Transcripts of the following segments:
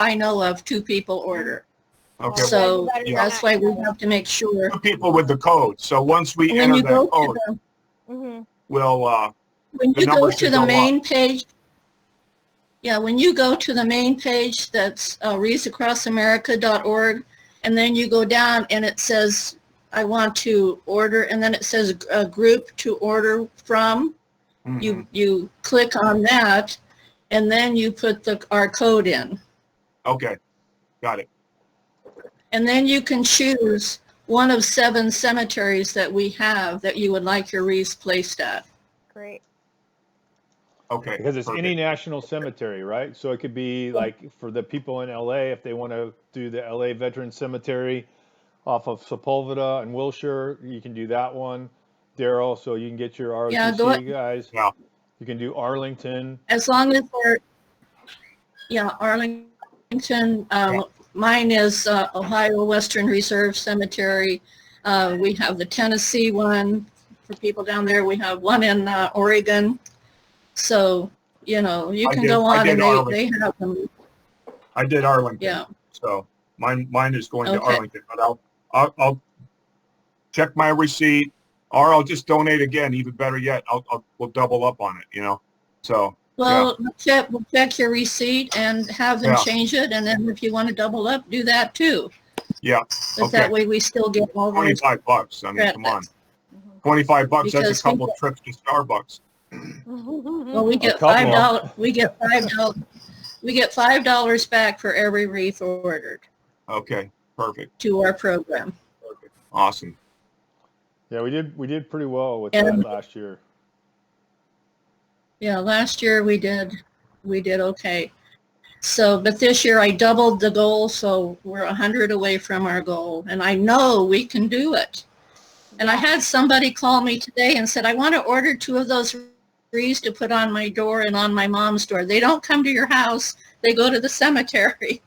I know of, 2 people order. Okay. So Yeah. that's why we have to make sure. 2 people with the code. So once we When enter you go that code, to we'll when the you go numbers to should the go up. main page, when you go to the main page, that's wreathsacrossamerica.org, and then you go down and it says, I want to order, and then it says a group to order from. Mhm. You click on that, and then you put our code in. Okay, got it. And then you can choose one of 7 cemeteries that we have that you would like your wreaths placed at. Great. Okay. Because it's perfect. any national cemetery, right? So it could be like for the people in LA, if they want to do the LA Veterans Cemetery off of Sepulveda and Wilshire, you can do that one. Daryl, so you can get your Yeah, go ROTC guys. Yeah. You can do Arlington. as long as Arlington, mine is Ohio Western Reserve Cemetery. We have the Tennessee one for people down there. We have one in Oregon. So, you can go on and they have them. I did Arlington. Yeah. So mine is going to Okay. Arlington, but I'll check my receipt, or I'll just donate again. Even better yet, we'll double up on it. So. Well, we'll check your receipt and have them Yeah. change it. And then if you want to double up, do that too. Yeah. But Okay. that way we still get all those. $25. I mean, come on. $25. That's Because a couple of trips to Starbucks. Well, we get couple. $5. We get $5. We get $5 back for every wreath ordered Okay. Perfect. to our program. Awesome. Yeah, we did pretty well with And- that last year. Yeah, last year we did okay. So, but this year I doubled the goal, so we're 100 away from our goal, and I know we can do it. And I had somebody call me today and said, I want to order 2 of those wreaths to put on my door and on my mom's door. They don't come to your house; they go to the cemetery.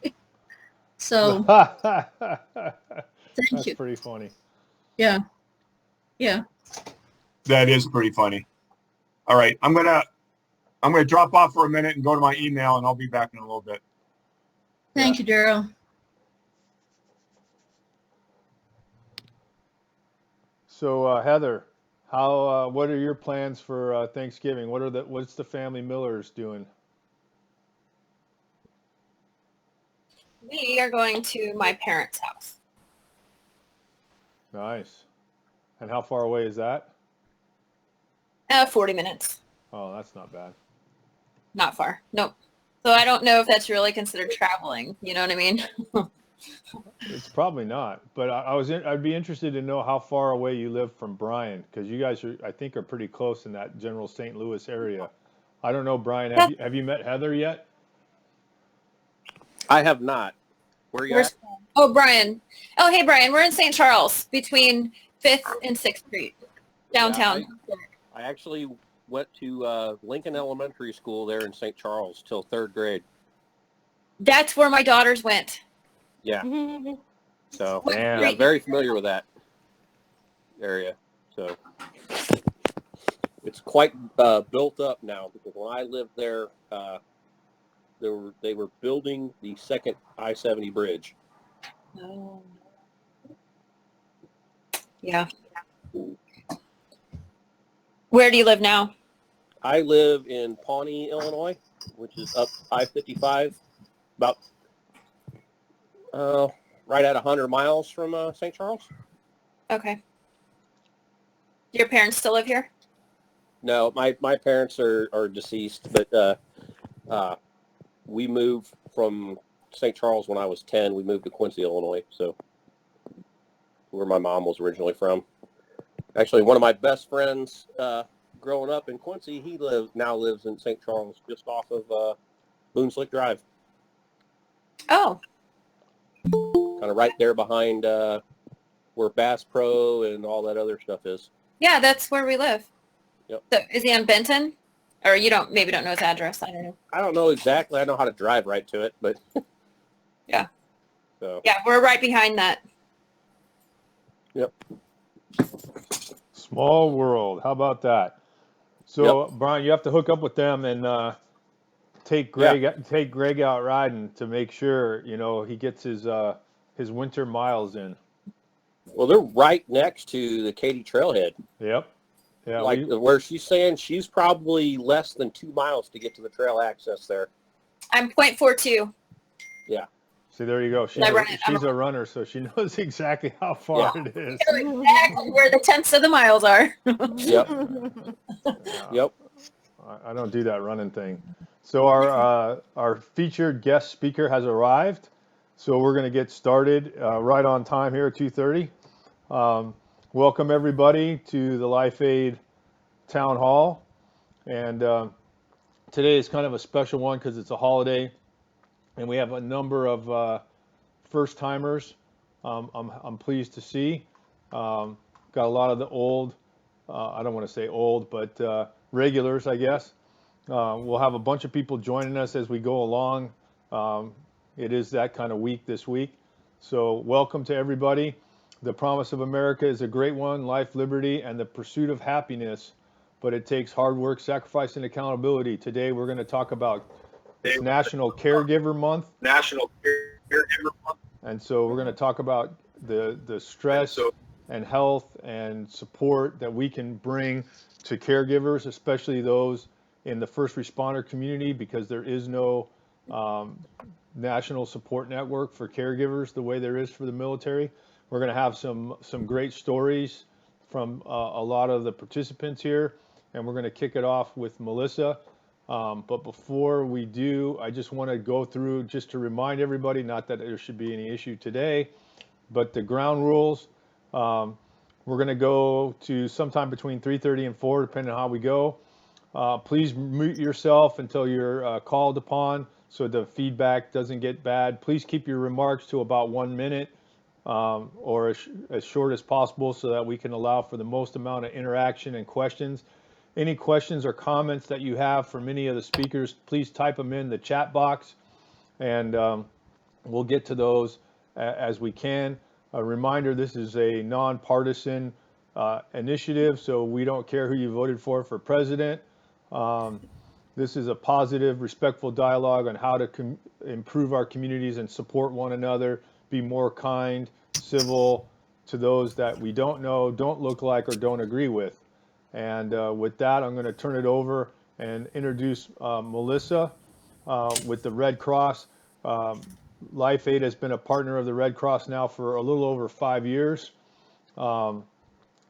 So, thank That's you. pretty funny. Yeah. That is pretty funny. All right. I'm gonna drop off for a minute and go to my email, and I'll be back in a little bit. Thank you, Daryl. So Heather, what are your plans for Thanksgiving? What's the family Millers doing? We are going to my parents' house. Nice. And how far away is that? 40 minutes. Oh, that's not bad. Not far. Nope. So I don't know if that's really considered traveling. You know what I mean? It's probably not, but I'd be interested to know how far away you live from Bryan, because you guys I think are pretty close in that general St. Louis area. I don't know, Brian, have you met Heather yet? I have not. Where are you at? Oh, Brian. Oh, hey, Brian. We're in St. Charles between 5th and 6th Street, downtown. Yeah, I actually went to Lincoln Elementary School there in St. Charles till 3rd grade. That's where my daughters went. Yeah. So Damn. yeah, very familiar with that area. So it's quite built up now, because when I lived there, they were building the second I-70 bridge. Oh. Yeah. Where do you live now? I live in Pawnee, Illinois, which is up I-55, about right at 100 miles from St. Charles. Okay. Your parents still live here? No, my parents are deceased, but we moved from St. Charles when I was 10. We moved to Quincy, Illinois, so where my mom was originally from. Actually, one of my best friends growing up in Quincy, he now lives in St. Charles, just off of Boone-Slick Drive. Oh. Kind of right there behind where Bass Pro and all that other stuff is. Yeah, that's where we live. Yep. So is he on Benton? Or you maybe don't know his address. I don't know. I don't know exactly. I know how to drive right to it, but yeah. So yeah, we're right behind that. Yep. Small world. How about that? So, Brian, you have to hook up with them and take Greg out riding to make sure, he gets his winter miles in. Well, they're right next to the Katy Trailhead. Yep. Yeah. Where she's saying she's probably less than 2 miles to get to the trail access there. I'm 0.42. Yeah. See, there you go. She's a runner, so she knows exactly how far it is. Exactly where the tenths of the miles are. Yep. Yep. I don't do that running thing. So our featured guest speaker has arrived. So we're going to get started right on time here at 2:30. Welcome everybody to the Life Aid Town Hall. And today is kind of a special one because it's a holiday. And we have a number of first timers. I'm pleased to see. Got a lot of the old, I don't want to say old, but regulars, I guess. We'll have a bunch of people joining us as we go along. It is that kind of week this week. So welcome to everybody. The promise of America is a great one, life, liberty, and the pursuit of happiness. But it takes hard work, sacrifice, and accountability. Today we're going to talk about it's National Caregiver Month. And so we're going to talk about the stress and health and support that we can bring to caregivers, especially those in the first responder community, because there is no national support network for caregivers the way there is for the military. We're going to have some great stories from a lot of the participants here, and we're going to kick it off with Melissa. But before we do, I just want to go through just to remind everybody, not that there should be any issue today, but the ground rules. We're going to go to sometime between 3:30 and 4, depending on how we go. Please mute yourself until you're called upon so the feedback doesn't get bad. Please keep your remarks to about 1 minute or as short as possible so that we can allow for the most amount of interaction and questions. Any questions or comments that you have from any of the speakers, please type them in the chat box, and we'll get to those as we can. A reminder, this is a nonpartisan initiative, so we don't care who you voted for president. This is a positive, respectful dialogue on how to improve our communities and support one another, be more kind, civil to those that we don't know, don't look like, or don't agree with. And with that, I'm going to turn it over and introduce Melissa with the Red Cross. Life Aid has been a partner of the Red Cross now for a little over 5 years. And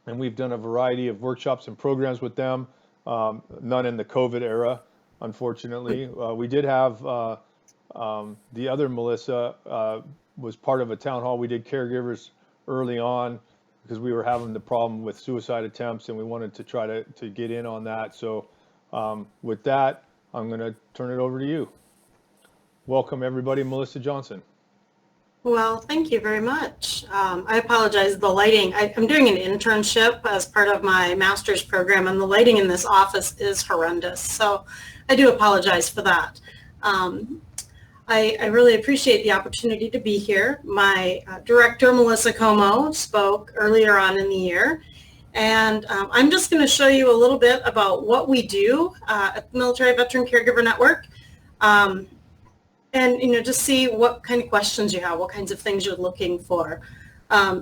we've done a variety of workshops and programs with them, none in the COVID era, unfortunately. We did have the other Melissa was part of a town hall. We did Caregivers early on, because we were having the problem with suicide attempts, and we wanted to try to get in on that. So with that, I'm going to turn it over to you. Welcome, everybody. Melissa Johnson. Well, thank you very much. I apologize, the lighting. I'm doing an internship as part of my master's program, and the lighting in this office is horrendous. So I do apologize for that. I really appreciate the opportunity to be here. My director, Melissa Como, spoke earlier on in the year, and I'm just going to show you a little bit about what we do at the Military Veteran Caregiver Network, and just see what kind of questions you have, what kinds of things you're looking for.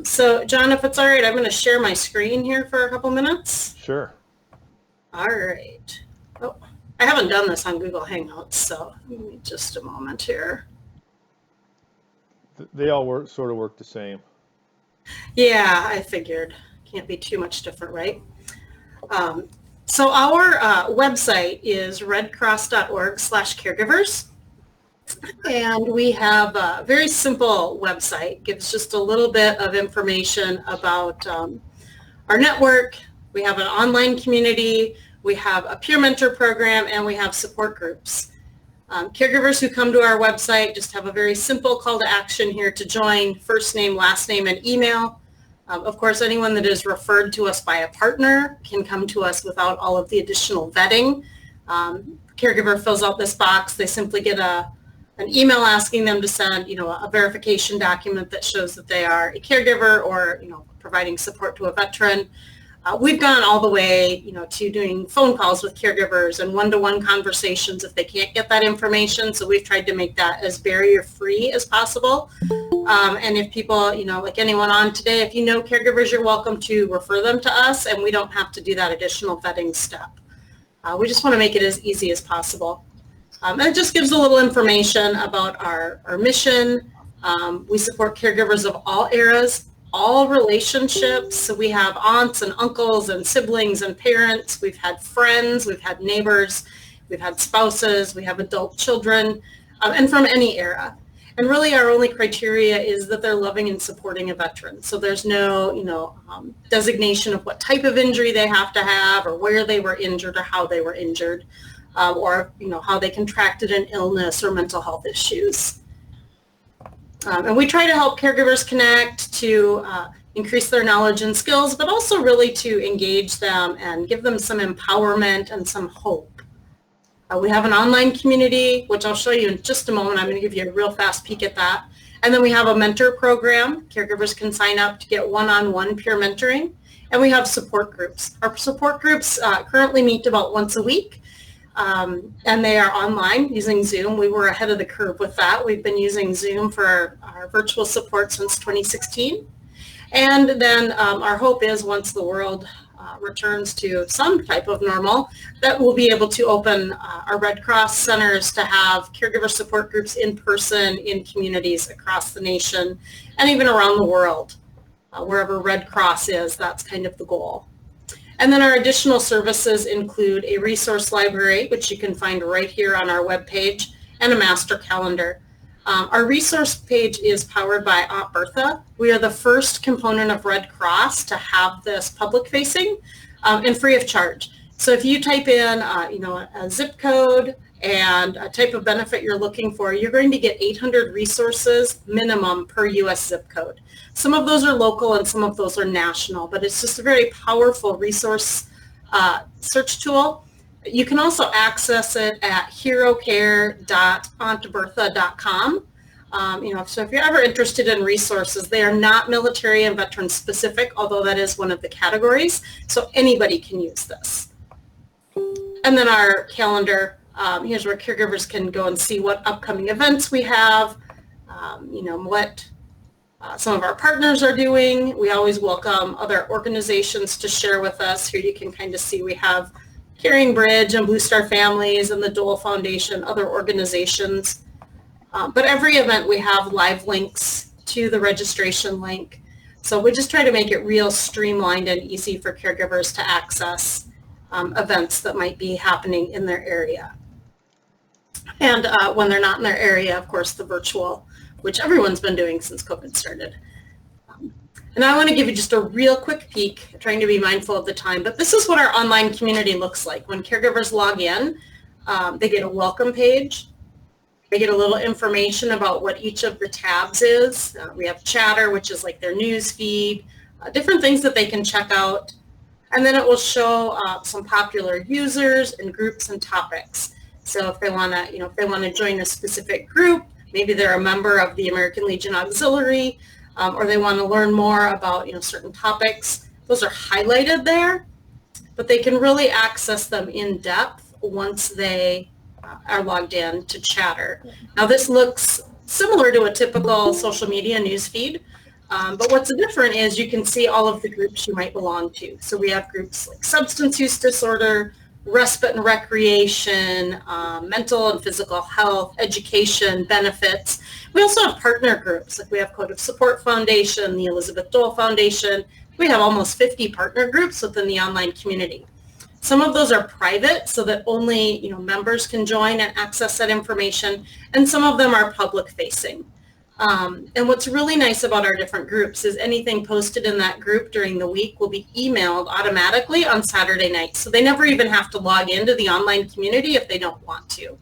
So, John, if it's all right, I'm going to share my screen here for a couple minutes. Sure. All right. Oh. I haven't done this on Google Hangouts, so give me just a moment here. They all sort of work the same. Yeah, I figured. Can't be too much different, right? So our website is redcross.org/caregivers. And we have a very simple website, gives just a little bit of information about our network. We have an online community. We have a peer mentor program, and we have support groups. Caregivers who come to our website just have a very simple call to action here to join: first name, last name, and email. Of course, anyone that is referred to us by a partner can come to us without all of the additional vetting. Caregiver fills out this box. They simply get an email asking them to send, a verification document that shows that they are a caregiver or, providing support to a veteran. We've gone all the way, to doing phone calls with caregivers and one-to-one conversations if they can't get that information. So we've tried to make that as barrier-free as possible. And if people, like anyone on today, if you know caregivers, you're welcome to refer them to us, and we don't have to do that additional vetting step. We just want to make it as easy as possible. And it just gives a little information about our mission. We support caregivers of all eras, all relationships. So we have aunts and uncles and siblings and parents. We've had friends, we've had neighbors, we've had spouses, we have adult children, and from any era. And really our only criteria is that they're loving and supporting a veteran. So there's no, designation of what type of injury they have to have or where they were injured or how they were injured, or, how they contracted an illness or mental health issues. And we try to help caregivers connect to increase their knowledge and skills, but also really to engage them and give them some empowerment and some hope. We have an online community, which I'll show you in just a moment. I'm going to give you a real fast peek at that. And then we have a mentor program. Caregivers can sign up to get one-on-one peer mentoring. And we have support groups. Our support groups currently meet about once a week. And they are online using Zoom. We were ahead of the curve with that. We've been using Zoom for our virtual support since 2016. And then our hope is once the world returns to some type of normal, that we'll be able to open our Red Cross centers to have caregiver support groups in person in communities across the nation and even around the world. Wherever Red Cross is, that's kind of the goal. And then our additional services include a resource library, which you can find right here on our webpage, and a master calendar. Our resource page is powered by Aunt Bertha. We are the first component of Red Cross to have this public facing and free of charge. So if you type in, a zip code and a type of benefit you're looking for, you're going to get 800 resources minimum per U.S. zip code. Some of those are local and some of those are national, but it's just a very powerful resource search tool. You can also access it at herocare.auntbertha.com. So if you're ever interested in resources, they are not military and veteran specific, although that is one of the categories. So anybody can use this. And then our calendar, here's where caregivers can go and see what upcoming events we have, what some of our partners are doing. We always welcome other organizations to share with us. Here you can kind of see we have Caring Bridge and Blue Star Families and the Dole Foundation, other organizations. But every event we have live links to the registration link. So we just try to make it real streamlined and easy for caregivers to access events that might be happening in their area. And when they're not in their area, of course, the virtual, which everyone's been doing since COVID started. And I want to give you just a real quick peek, trying to be mindful of the time, but this is what our online community looks like. When caregivers log in, they get a welcome page. They get a little information about what each of the tabs is. We have Chatter, which is like their news feed, different things that they can check out. And then it will show some popular users and groups and topics. So if they want to, if they want to join a specific group, maybe they're a member of the American Legion Auxiliary, or they want to learn more about, certain topics. Those are highlighted there, but they can really access them in depth once they are logged in to Chatter. Now this looks similar to a typical social media news feed, but what's different is you can see all of the groups you might belong to. So we have groups like substance use disorder, respite and recreation, mental and physical health, education, benefits. We also have partner groups, like we have Code of Support Foundation, the Elizabeth Dole Foundation. We have almost 50 partner groups within the online community. Some of those are private so that only members can join and access that information, and some of them are public facing. And what's really nice about our different groups is anything posted in that group during the week will be emailed automatically on Saturday night. So they never even have to log into the online community if they don't want to.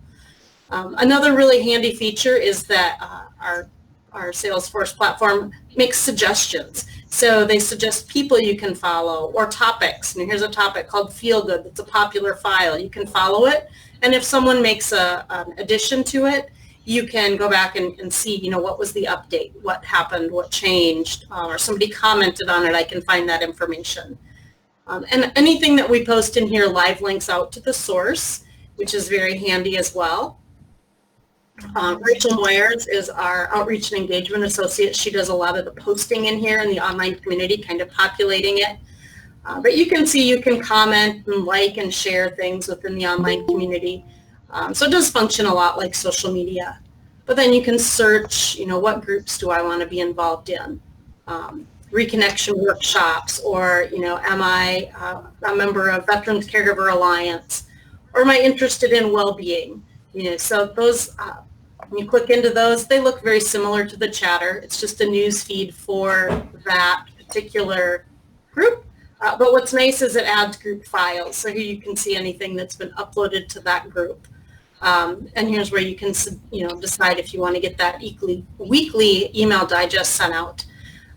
Another really handy feature is that our Salesforce platform makes suggestions. So they suggest people you can follow or topics. And here's a topic called Feel Good. That's a popular file. You can follow it. And if someone makes an addition to it, you can go back and see, what was the update, what happened, what changed, or somebody commented on it. I can find that information. And anything that we post in here live links out to the source, which is very handy as well. Rachel Moyers is our Outreach and Engagement Associate. She does a lot of the posting in here in the online community, kind of populating it. But you can see you can comment and like and share things within the online community. So it does function a lot like social media. But then you can search, what groups do I want to be involved in? Reconnection workshops, or, am I a member of Veterans Caregiver Alliance? Or am I interested in well-being? So those, when you click into those, they look very similar to the chatter. It's just a news feed for that particular group. But what's nice is it adds group files, so here you can see anything that's been uploaded to that group. And here's where you can, decide if you want to get that weekly email digest sent out.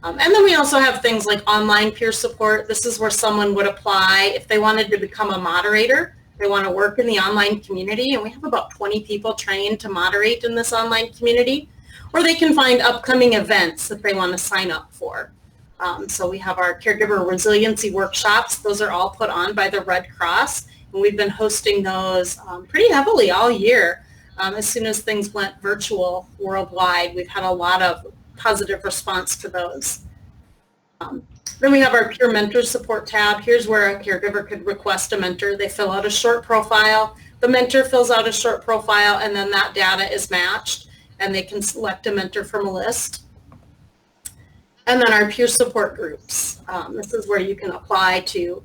And then we also have things like online peer support. This is where someone would apply if they wanted to become a moderator. They want to work in the online community, and we have about 20 people trained to moderate in this online community. Or they can find upcoming events that they want to sign up for. So we have our caregiver resiliency workshops. Those are all put on by the Red Cross, and we've been hosting those pretty heavily all year. As soon as things went virtual worldwide, we've had a lot of positive response to those. Then we have our peer mentor support tab. Here's where a caregiver could request a mentor. They fill out a short profile. The mentor fills out a short profile, and then that data is matched, and they can select a mentor from a list. And then our peer support groups. This is where you can apply to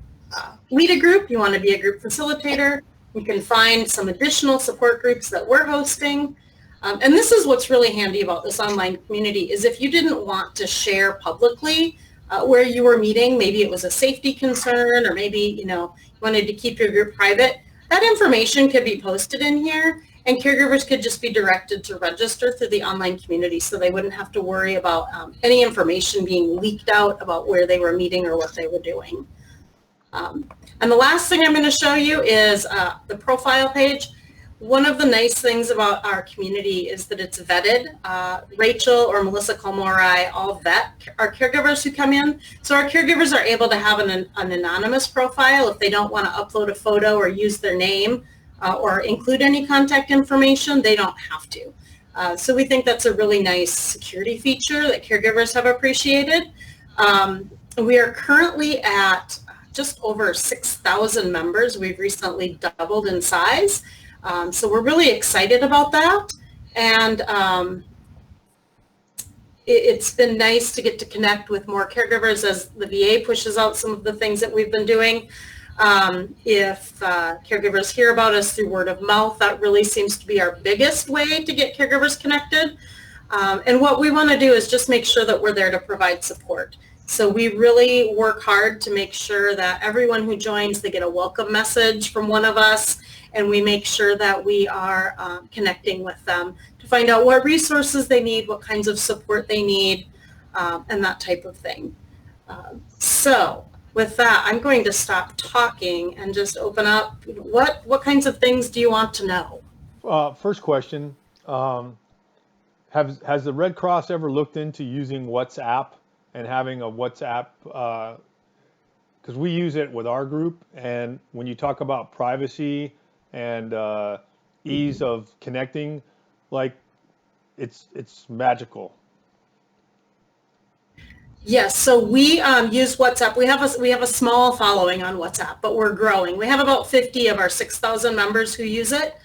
lead a group. You want to be a group facilitator. You can find some additional support groups that we're hosting. And this is what's really handy about this online community, is if you didn't want to share publicly where you were meeting, maybe it was a safety concern, or maybe you wanted to keep your group private, that information could be posted in here, and caregivers could just be directed to register through the online community, so they wouldn't have to worry about any information being leaked out about where they were meeting or what they were doing. And the last thing I'm going to show you is the profile page. One of the nice things about our community is that it's vetted. Rachel or Melissa Colmore all vet our caregivers who come in. So our caregivers are able to have an anonymous profile if they don't want to upload a photo or use their name or include any contact information. They don't have to. So we think that's a really nice security feature that caregivers have appreciated. We are currently at just over 6,000 members. We've recently doubled in size. So we're really excited about that, and it's been nice to get to connect with more caregivers as the VA pushes out some of the things that we've been doing. If caregivers hear about us through word of mouth, that really seems to be our biggest way to get caregivers connected. And what we want to do is just make sure that we're there to provide support. So we really work hard to make sure that everyone who joins, they get a welcome message from one of us, and we make sure that we are connecting with them to find out what resources they need, what kinds of support they need, and that type of thing. So with that, I'm going to stop talking and just open up. What kinds of things do you want to know? First question, has the Red Cross ever looked into using WhatsApp and having a WhatsApp, because we use it with our group, and when you talk about privacy and ease of connecting, like it's magical. Yes, so we use WhatsApp. We have a small following on WhatsApp, but we're growing. We have about 50 of our 6,000 members who use it,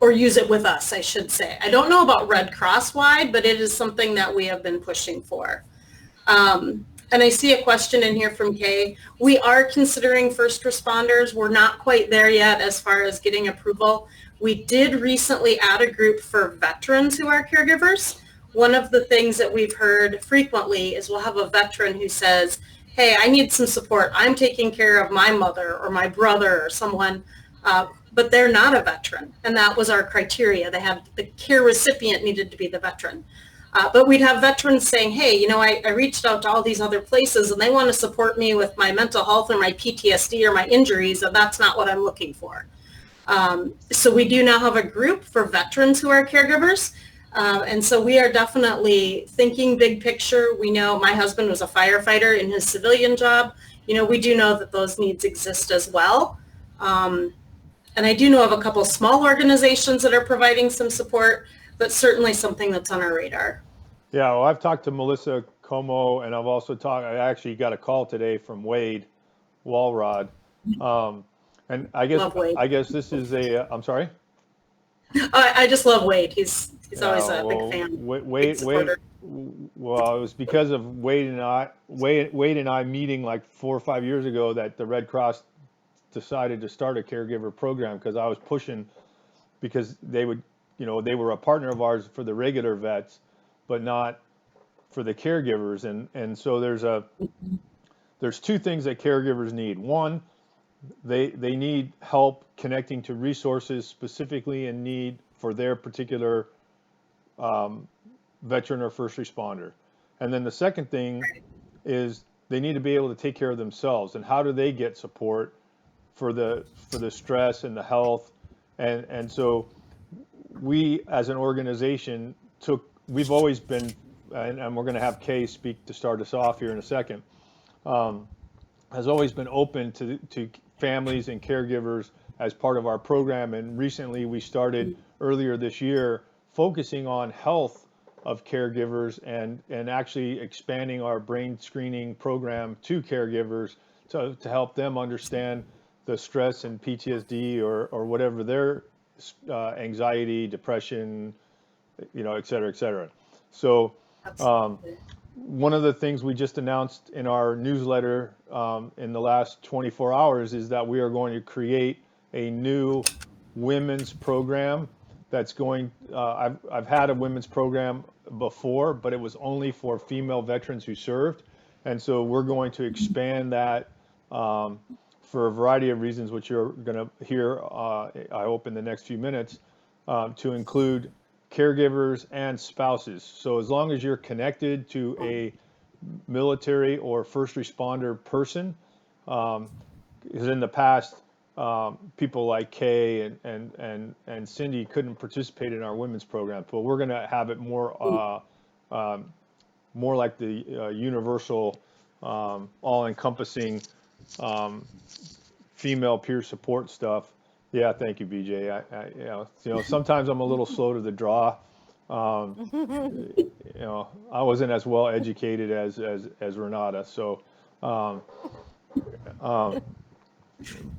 or use it with us, I should say. I don't know about Red Cross wide, but it is something that we have been pushing for. And I see a question in here from Kay. We are considering first responders. We're not quite there yet as far as getting approval. We did recently add a group for veterans who are caregivers. One of the things that we've heard frequently is we'll have a veteran who says, hey, I need some support. I'm taking care of my mother or my brother or someone, but they're not a veteran. And that was our criteria. They had the care recipient needed to be the veteran. But we'd have veterans saying, hey, I reached out to all these other places and they want to support me with my mental health or my PTSD or my injuries, and that's not what I'm looking for. So we do now have a group for veterans who are caregivers. And so we are definitely thinking big picture. We know my husband was a firefighter in his civilian job, we do know that those needs exist as well. And I do know of a couple small organizations that are providing some support, but certainly something that's on our radar. Yeah, well, I've talked to Melissa Como, and I've also I actually got a call today from Wade Walrod. And Love Wade. I guess this is I'm sorry? I just love Wade. He's Yeah, always a well, big fan. Wade, well, it was because of Wade and I meeting like 4 or 5 years ago that the Red Cross decided to start a caregiver program, because I was pushing, because they would, they were a partner of ours for the regular vets, but not for the caregivers. And so there's two things that caregivers need. One, they need help connecting to resources specifically in need for their particular veteran or first responder. And then the second thing is they need to be able to take care of themselves. And how do they get support for the stress and the health? And so we as an organization we've always been, and we're going to have Kay speak to start us off here in a second, has always been open to families and caregivers as part of our program. And recently we started earlier this year focusing on health of caregivers and actually expanding our brain screening program to caregivers to help them understand the stress and PTSD or whatever their anxiety, depression, et cetera, et cetera. So one of the things we just announced in our newsletter in the last 24 hours is that we are going to create a new women's program that's going, I've had a women's program before, but it was only for female veterans who served. And so we're going to expand that for a variety of reasons, which you're going to hear, I hope, in the next few minutes, to include caregivers and spouses. So as long as you're connected to a military or first responder person, because in the past, people like Kay and Cindy couldn't participate in our women's program, but we're going to have it more like the universal, all-encompassing female peer support stuff. Yeah, thank you, BJ. Sometimes I'm a little slow to the draw. I wasn't as well educated as Renata, so.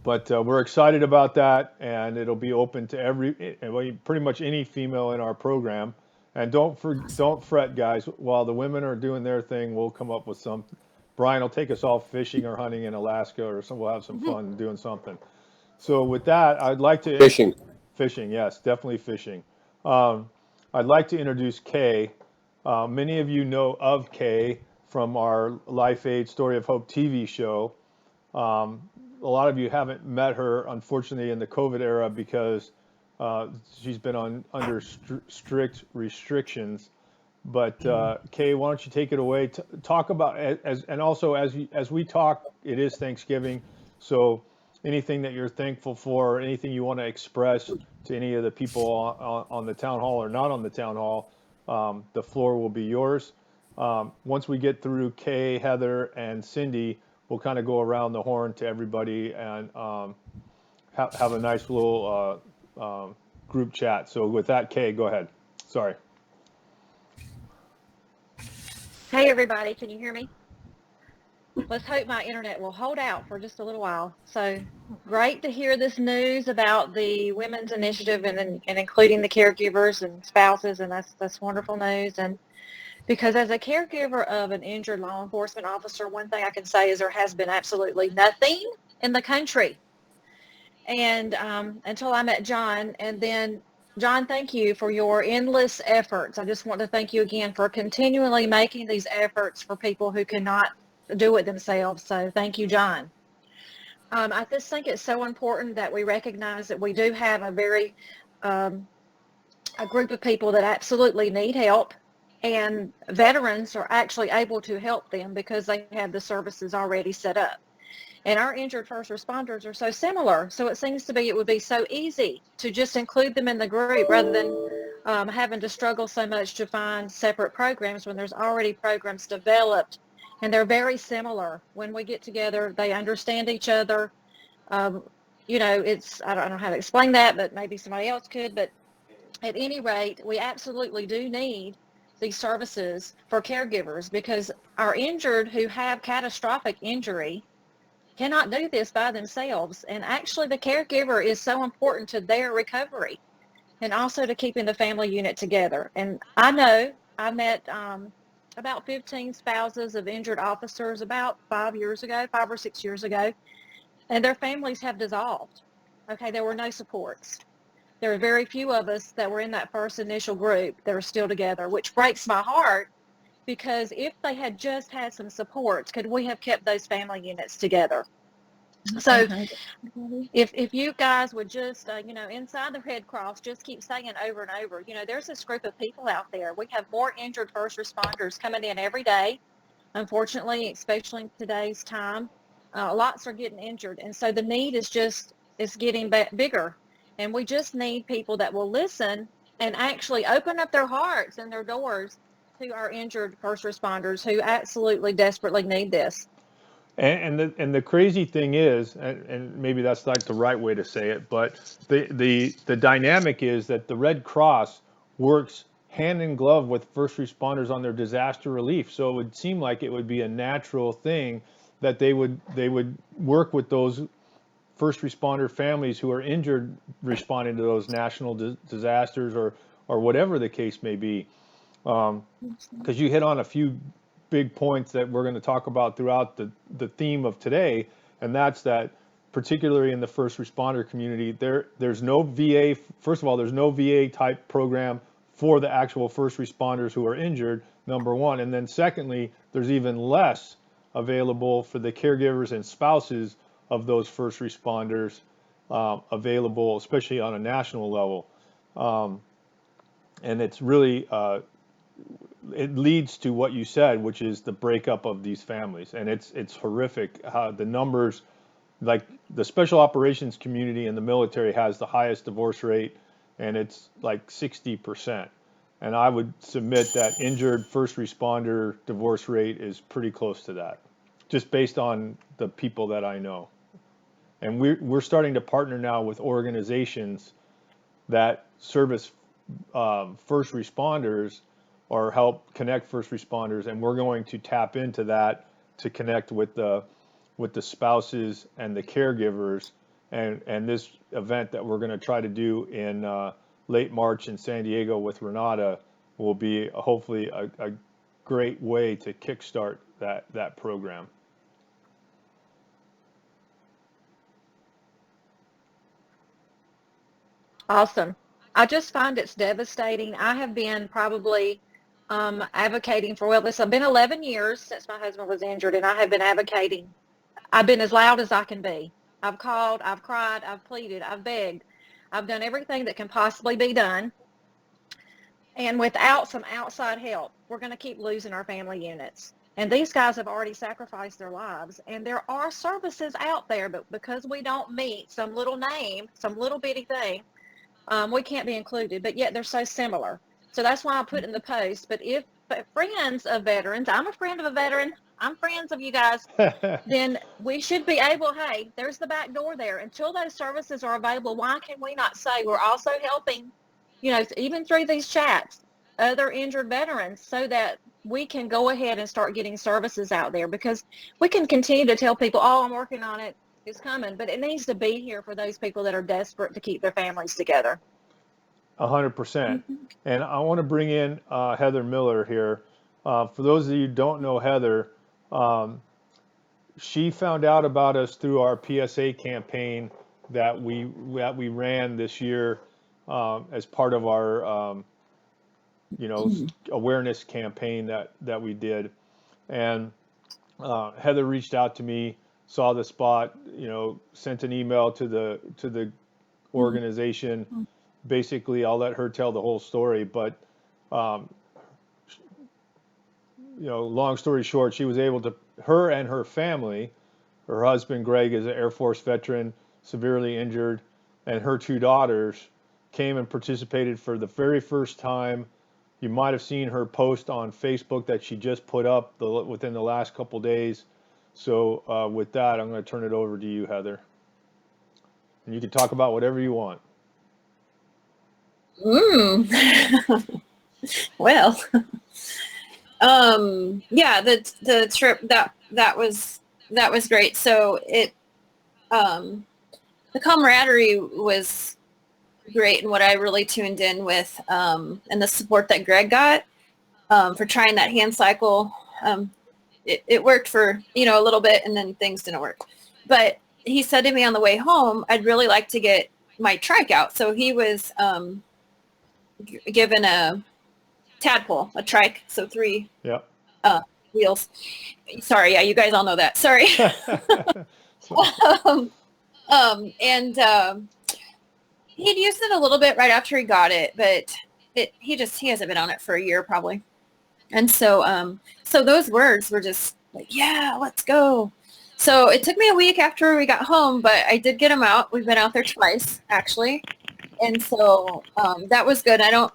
But we're excited about that, and it'll be open to pretty much any female in our program. And don't fret, guys. While the women are doing their thing, we'll come up with some. Brian will take us all fishing or hunting in Alaska, or we'll have some fun doing something. So with that, I'd like to fishing, yes, definitely fishing. I'd like to introduce Kay. Many of you know of Kay from our Life Aid Story of Hope TV show. A lot of you haven't met her, unfortunately, in the COVID era because she's been under strict restrictions. But Kay, why don't you take it away? Talk about and also as we talk, it is Thanksgiving, so anything that you're thankful for, or anything you want to express to any of the people on the town hall or not on the town hall, the floor will be yours. Once we get through Kay, Heather, and Cindy, we'll kind of go around the horn to everybody and have a nice little group chat. So with that, Kay, go ahead. Sorry. Hey, everybody. Can you hear me? Let's hope my internet will hold out for just a little while. So great to hear this news about the Women's Initiative and including the caregivers and spouses, and that's wonderful news. And because as a caregiver of an injured law enforcement officer, one thing I can say is there has been absolutely nothing in the country. And until I met John, and then John, thank you for your endless efforts. I just want to thank you again for continually making these efforts for people who cannot do it themselves. So thank you, John. I just think it's so important that we recognize that we do have a group of people that absolutely need help, and veterans are actually able to help them because they have the services already set up. And our injured first responders are so similar. So it seems to be it would be so easy to just include them in the group rather than having to struggle so much to find separate programs when there's already programs developed and they're very similar. When we get together, they understand each other. Um, I don't know how to explain that, but maybe somebody else could. But at any rate, we absolutely do need these services for caregivers, because our injured who have catastrophic injury cannot do this by themselves. And actually, the caregiver is so important to their recovery and also to keeping the family unit together. And I know I met about 15 spouses of injured officers about 5 or 6 years ago, and their families have dissolved. Okay, there were no supports. There were very few of us that were in that first initial group that are still together, which breaks my heart, because if they had just had some supports, could we have kept those family units together? So if you guys would just, inside the Red Cross, just keep saying over and over, there's this group of people out there. We have more injured first responders coming in every day. Unfortunately, especially in today's time, lots are getting injured. And so the need is getting bigger. And we just need people that will listen and actually open up their hearts and their doors to our injured first responders who absolutely desperately need this. And the crazy thing is, and maybe that's not the right way to say it, but the dynamic is that the Red Cross works hand in glove with first responders on their disaster relief. So it would seem like it would be a natural thing that they would work with those first responder families who are injured responding to those national disasters or whatever the case may be. Because you hit on a few big points that we're going to talk about throughout the theme of today, and that's that particularly in the first responder community, there's no VA, first of all, there's no VA type program for the actual first responders who are injured, number one, and then secondly, there's even less available for the caregivers and spouses of those first responders available, especially on a national level. And it's really, it leads to what you said, which is the breakup of these families. And it's horrific how the numbers, like the special operations community in the military has the highest divorce rate, and it's like 60%. And I would submit that injured first responder divorce rate is pretty close to that, just based on the people that I know. And we're starting to partner now with organizations that service first responders or help connect first responders, and we're going to tap into that to connect with the spouses and the caregivers. And this event that we're going to try to do in late March in San Diego with Renata will be hopefully a great way to kickstart that program. Awesome. I just find it's devastating. I have been probably advocating for, well, it's been 11 years since my husband was injured, and I have been advocating. I've been as loud as I can be. I've called, I've cried, I've pleaded, I've begged. I've done everything that can possibly be done. And without some outside help, we're going to keep losing our family units. And these guys have already sacrificed their lives. And there are services out there, but because we don't meet some little name, some little bitty thing, we can't be included. But yet they're so similar. So that's why I put in the post. But if friends of veterans, I'm a friend of a veteran, I'm friends of you guys, then we should be able, hey, there's the back door there. Until those services are available, why can we not say we're also helping, even through these chats, other injured veterans, so that we can go ahead and start getting services out there? Because we can continue to tell people, oh, I'm working on it, it's coming, but it needs to be here for those people that are desperate to keep their families together. 100%. And I want to bring in Heather Miller here. For those of you who don't know Heather, she found out about us through our PSA campaign that we ran this year as part of our awareness campaign that we did. And Heather reached out to me, saw the spot, sent an email to the organization. Basically, I'll let her tell the whole story, but long story short, she was able to, her and her family, her husband Greg is an Air Force veteran, severely injured, and her two daughters came and participated for the very first time, you might have seen her post on Facebook that she just put up within the last couple days. So with that, I'm going to turn it over to you, Heather. And you can talk about whatever you want. Well, yeah, the trip that was great. So the camaraderie was great, and what I really tuned in with, and the support that Greg got for trying that hand cycle. It worked for, a little bit, and then things didn't work. But he said to me on the way home, I'd really like to get my trike out. So he was given a tadpole, a trike, so 3 Yep. wheels. Sorry, yeah, you guys all know that. Sorry. And he'd used it a little bit right after he got it, but he hasn't been on it for a year probably. And so those words were just like, yeah, let's go. So it took me a week after we got home, but I did get him out. We've been out there twice actually. And so that was good. I know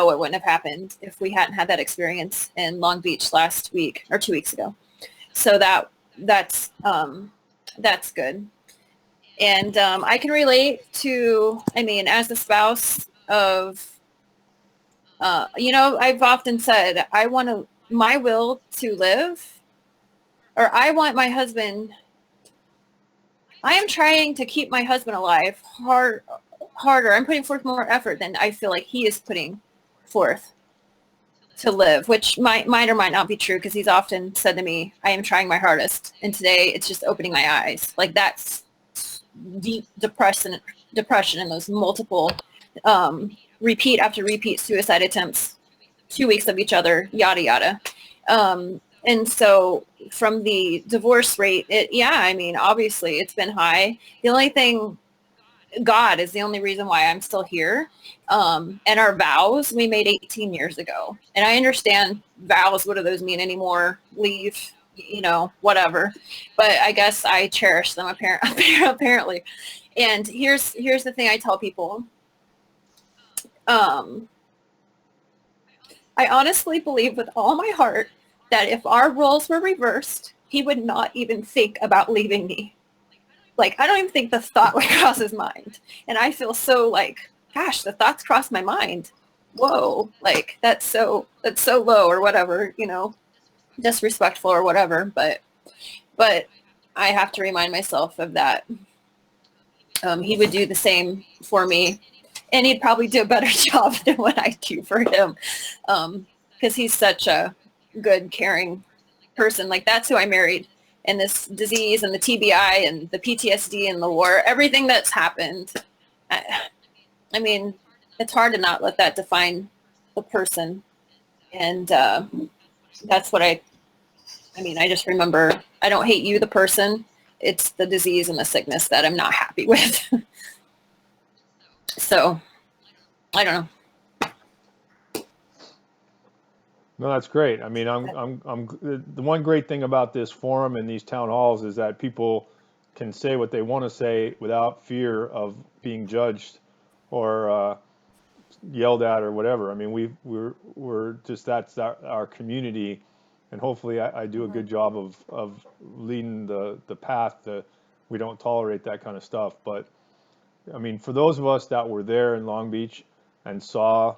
it wouldn't have happened if we hadn't had that experience in Long Beach last week or 2 weeks ago. So that's good. And I can relate to, as the spouse of, I've often said, I want my will to live, or I want my husband, I am trying to keep my husband alive harder. I'm putting forth more effort than I feel like he is putting forth to live, which might or might not be true, because he's often said to me, I am trying my hardest. And today it's just opening my eyes. Like, that's deep depression and those multiple repeat after repeat suicide attempts, 2 weeks of each other, yada, yada. And so from the divorce rate, obviously it's been high. The only thing, God is the only reason why I'm still here. And our vows we made 18 years ago. And I understand vows, what do those mean anymore? Leave, whatever. But I guess I cherish them apparently. And here's the thing I tell people. I honestly believe with all my heart that if our roles were reversed, he would not even think about leaving me. Like, I don't even think the thought would cross his mind. And I feel so like, gosh, the thoughts cross my mind. Whoa, like that's so low, or whatever, disrespectful or whatever. But I have to remind myself of that. He would do the same for me. And he'd probably do a better job than what I do for him. Because he's such a good, caring person. Like, that's who I married. And this disease and the TBI and the PTSD and the war, everything that's happened. It's hard to not let that define the person. And that's what I just remember, I don't hate you, the person. It's the disease and the sickness that I'm not happy with. So, I don't know. No, that's great. The one great thing about this forum and these town halls is that people can say what they want to say without fear of being judged or yelled at or whatever. We're just, that's our community, and hopefully I do a good job of leading the path that we don't tolerate that kind of stuff. But for those of us that were there in Long Beach and saw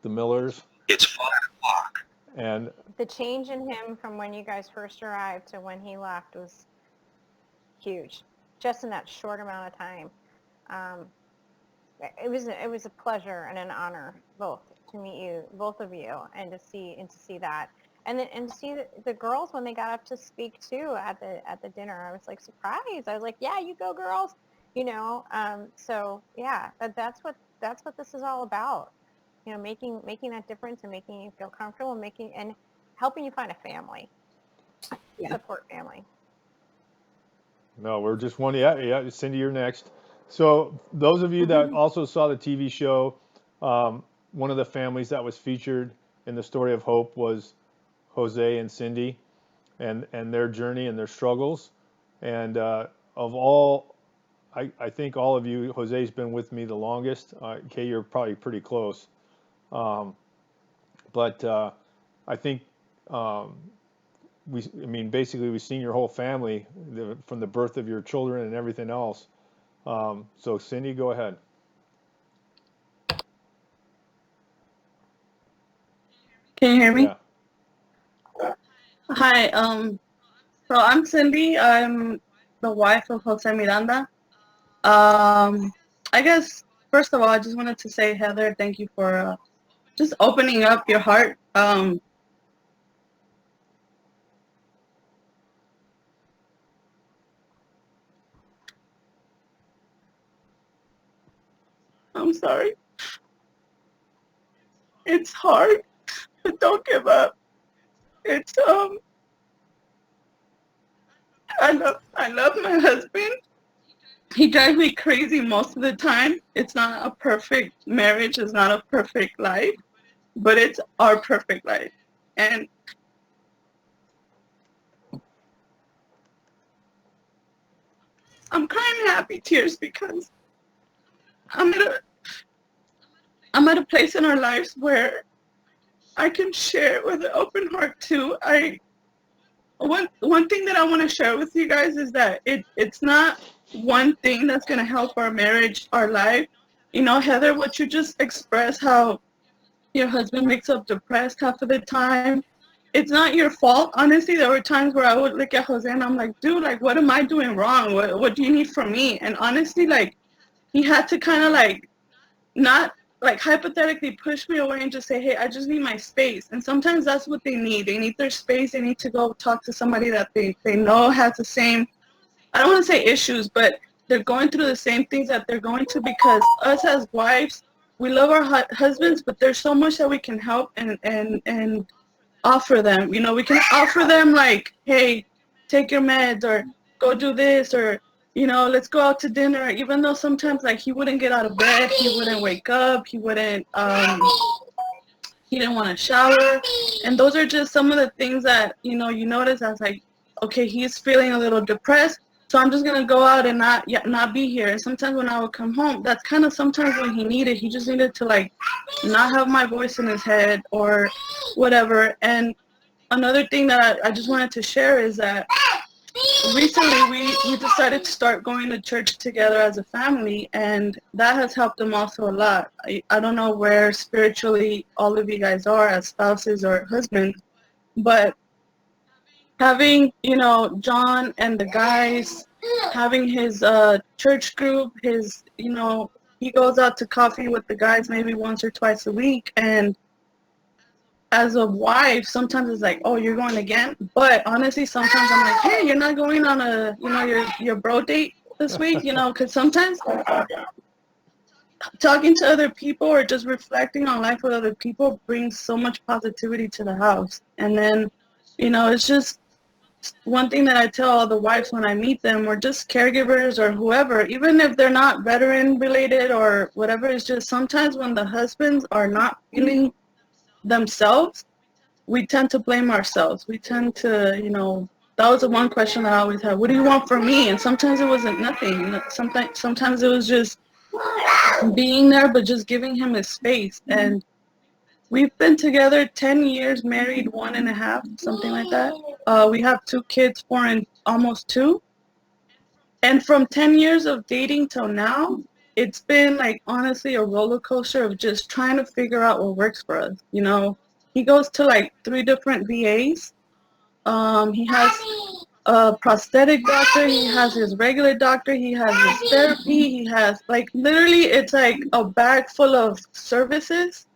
the Millers, it's 5 o'clock. And the change in him from when you guys first arrived to when he left was huge, just in that short amount of time. It was a pleasure and an honor both to meet you, both of you, and to see that, and to see the girls when they got up to speak too at the dinner. I was like surprised. I was like, yeah, you go girls, So yeah, that's what this is all about. Making that difference and making you feel comfortable, and helping you find a family, support family. No, we're just one. Yeah, Cindy, you're next. So those of you that also saw the TV show, one of the families that was featured in the story of hope was Jose and Cindy, and their journey and their struggles. And of all, I think all of you, Jose's been with me the longest. Kay, you're probably pretty close. But I think I mean, basically, we've seen your whole family from the birth of your children and everything else. So Cindy, go ahead. Can you hear me? Yeah. Hi, so I'm Cindy. I'm the wife of Jose Miranda. I guess, first of all, I just wanted to say, Heather, thank you for just opening up your heart. I'm sorry. It's hard, but don't give up. It's, I love my husband. He drives me crazy most of the time. It's not a perfect marriage. It's not a perfect life, but it's our perfect life. And I'm crying happy tears because I'm at a place in our lives where I can share with an open heart too. One thing that I want to share with you guys is that it's not one thing that's gonna help our marriage, our life. You know, Heather, what you just expressed, how your husband wakes up depressed half of the time. It's not your fault. Honestly, there were times where I would look at Jose and I'm like, dude, like, what am I doing wrong? What do you need from me? And honestly, like, he had to kind of like not like hypothetically push me away and just say, hey, I just need my space. And sometimes that's what they need. They need their space. They need to go talk to somebody that they know has the same, I don't want to say issues, but they're going through the same things that they're going to, because us as wives, we love our husbands, but there's so much that we can help and offer them. You know, we can offer them like, hey, take your meds, or go do this, or, you know, let's go out to dinner. Even though sometimes like he wouldn't get out of bed, he wouldn't wake up, he didn't want to shower. And those are just some of the things that, you know, you notice as like, okay, he's feeling a little depressed, so I'm just going to go out and not be here. And sometimes when I would come home, that's kind of sometimes when he just needed to like not have my voice in his head or whatever. And another thing that I just wanted to share is that recently we decided to start going to church together as a family, and that has helped them also a lot. I don't know where spiritually all of you guys are as spouses or husbands, but having, you know, John and the guys, having his church group, his, you know, he goes out to coffee with the guys maybe once or twice a week. And as a wife, sometimes it's like, oh, you're going again? But honestly, sometimes I'm like, hey, you're not going on a, you know, your bro date this week, you know, because sometimes talking to other people or just reflecting on life with other people brings so much positivity to the house. And then, you know, it's just one thing that I tell all the wives when I meet them, or just caregivers or whoever, even if they're not veteran related or whatever, it's just sometimes when the husbands are not feeling themselves, we tend to blame ourselves. We tend to, you know, that was the one question that I always had. What do you want from me? And sometimes it wasn't nothing. Sometimes it was just being there, but just giving him his space. And we've been together 10 years, married 1.5, something like that. We have 2 kids, 4 and almost 2. And from 10 years of dating till now, it's been like honestly a roller coaster of just trying to figure out what works for us. You know, he goes to like 3 different VAs. He has a prosthetic doctor, he has his regular doctor, he has his therapy, he has like literally it's like a bag full of services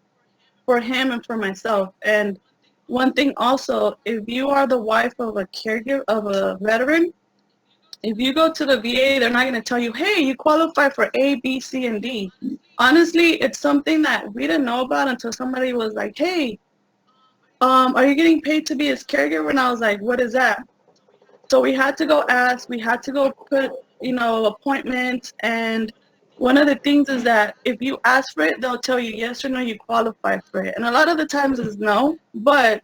for him and for myself. And one thing also, if you are the wife of a caregiver, of a veteran, if you go to the VA, they're not going to tell you, hey, you qualify for A, B, C, and D. Honestly, it's something that we didn't know about until somebody was like, hey, are you getting paid to be his caregiver? And I was like, what is that? So we had to go ask, we had to go put, you know, appointments. And one of the things is that if you ask for it, they'll tell you yes or no, you qualify for it. And a lot of the times it's no, but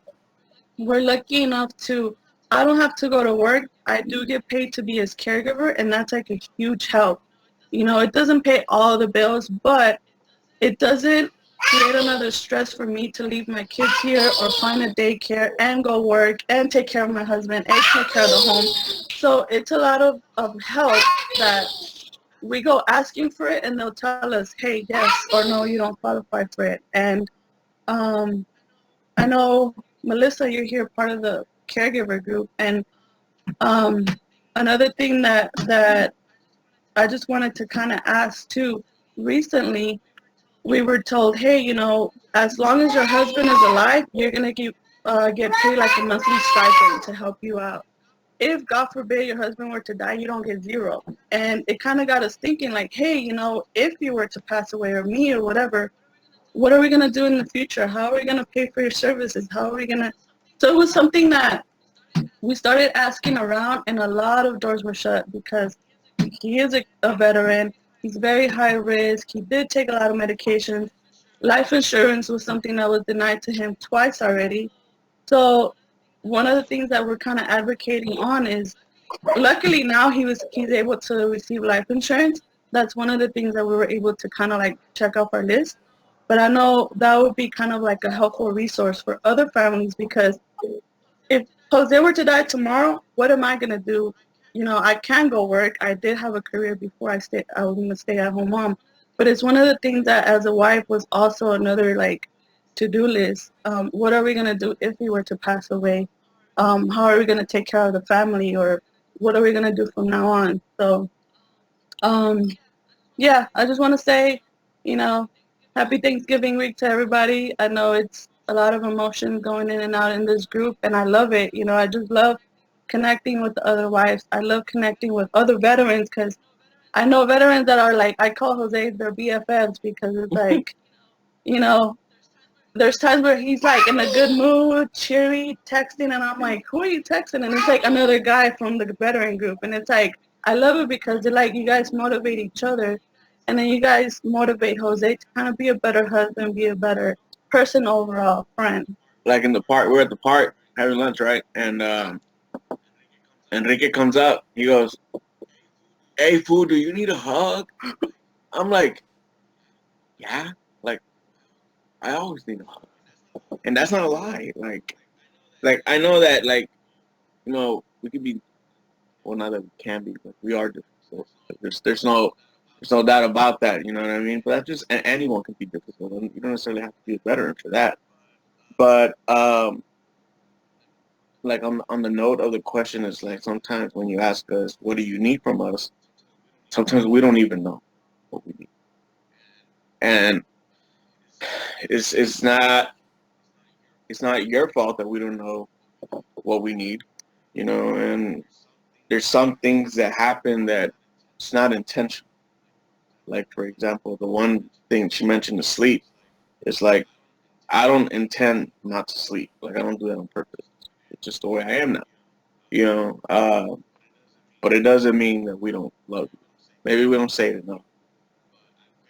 we're lucky enough to, I don't have to go to work. I do get paid to be his caregiver, and that's like a huge help. You know, it doesn't pay all the bills, but it doesn't create another stress for me to leave my kids here or find a daycare and go work and take care of my husband and take care of the home. So it's a lot of help that we go asking for it and they'll tell us, hey, yes or no, you don't qualify for it. And I know, Melissa, you're here part of the caregiver group. And another thing that I just wanted to kind of ask too, recently we were told, hey, you know, as long as your husband is alive, you're going to get paid like a monthly stipend to help you out. If, God forbid, your husband were to die, you don't get zero. And it kind of got us thinking like, hey, you know, if you were to pass away or me or whatever, what are we going to do in the future? How are we going to pay for your services? How are we going to? So it was something that we started asking around and a lot of doors were shut because he is a veteran. He's very high risk. He did take a lot of medications. Life insurance was something that was denied to him twice already. So one of the things that we're kind of advocating on is, luckily now he's able to receive life insurance. That's one of the things that we were able to kind of like check off our list. But I know that would be kind of like a helpful resource for other families because if Jose were to die tomorrow, what am I going to do? You know, I can go work. I did have a career before I was a stay-at-home mom. But it's one of the things that as a wife was also another like to-do list. What are we going to do if he were to pass away? How are we going to take care of the family, or what are we going to do from now on? So, yeah, I just want to say, you know, happy Thanksgiving week to everybody. I know it's a lot of emotion going in and out in this group, and I love it. You know, I just love connecting with the other wives. I love connecting with other veterans because I know veterans that are like, I call Jose their BFFs because it's like, you know, there's times where he's like in a good mood, cheery, texting, and I'm like, who are you texting? And it's like another guy from the veteran group. And it's like, I love it because they're like, you guys motivate each other. And then you guys motivate Jose to kind of be a better husband, be a better person overall, friend. Like in the park, we're at the park having lunch, right? And Enrique comes up. He goes, "Hey, fool, do you need a hug?" I'm like, "Yeah, like I always need a hug," and that's not a lie. Like I know that, like, you know, we could be, well, not that we can be, but we are different. So there's no doubt about that. You know what I mean? But that's just anyone can be difficult. And you don't necessarily have to be a veteran for that. But like on the note of the question is like sometimes when you ask us, what do you need from us? Sometimes we don't even know what we need, and it's not your fault that we don't know what we need, you know. And there's some things that happen that it's not intentional. Like for example, the one thing she mentioned, the sleep. It's like I don't intend not to sleep. Like I don't do that on purpose. It's just the way I am now, you know. But it doesn't mean that we don't love you. Maybe we don't say it enough.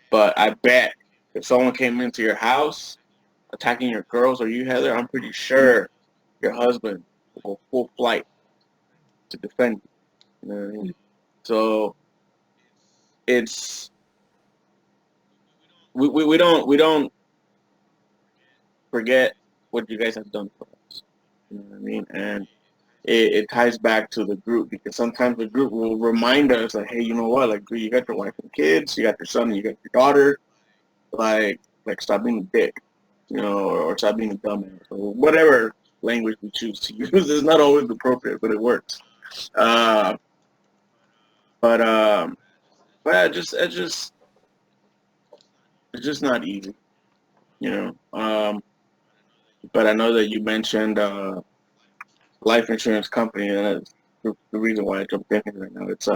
But I bet if someone came into your house attacking your girls or you, Heather, I'm pretty sure your husband will go full flight to defend you. You know what I mean? So it's we don't forget what you guys have done for us. You know what I mean? And it ties back to the group because sometimes the group will remind us like, hey, you know what? Like you got your wife and kids, you got your son, you got your daughter. Like stop being a dick, you know, or stop being a dumbass, or whatever language we choose to use is not always appropriate, but it works. Uh, but it's just not easy, you know. But I know that you mentioned life insurance company, and that's the reason why I jumped in here right now. It's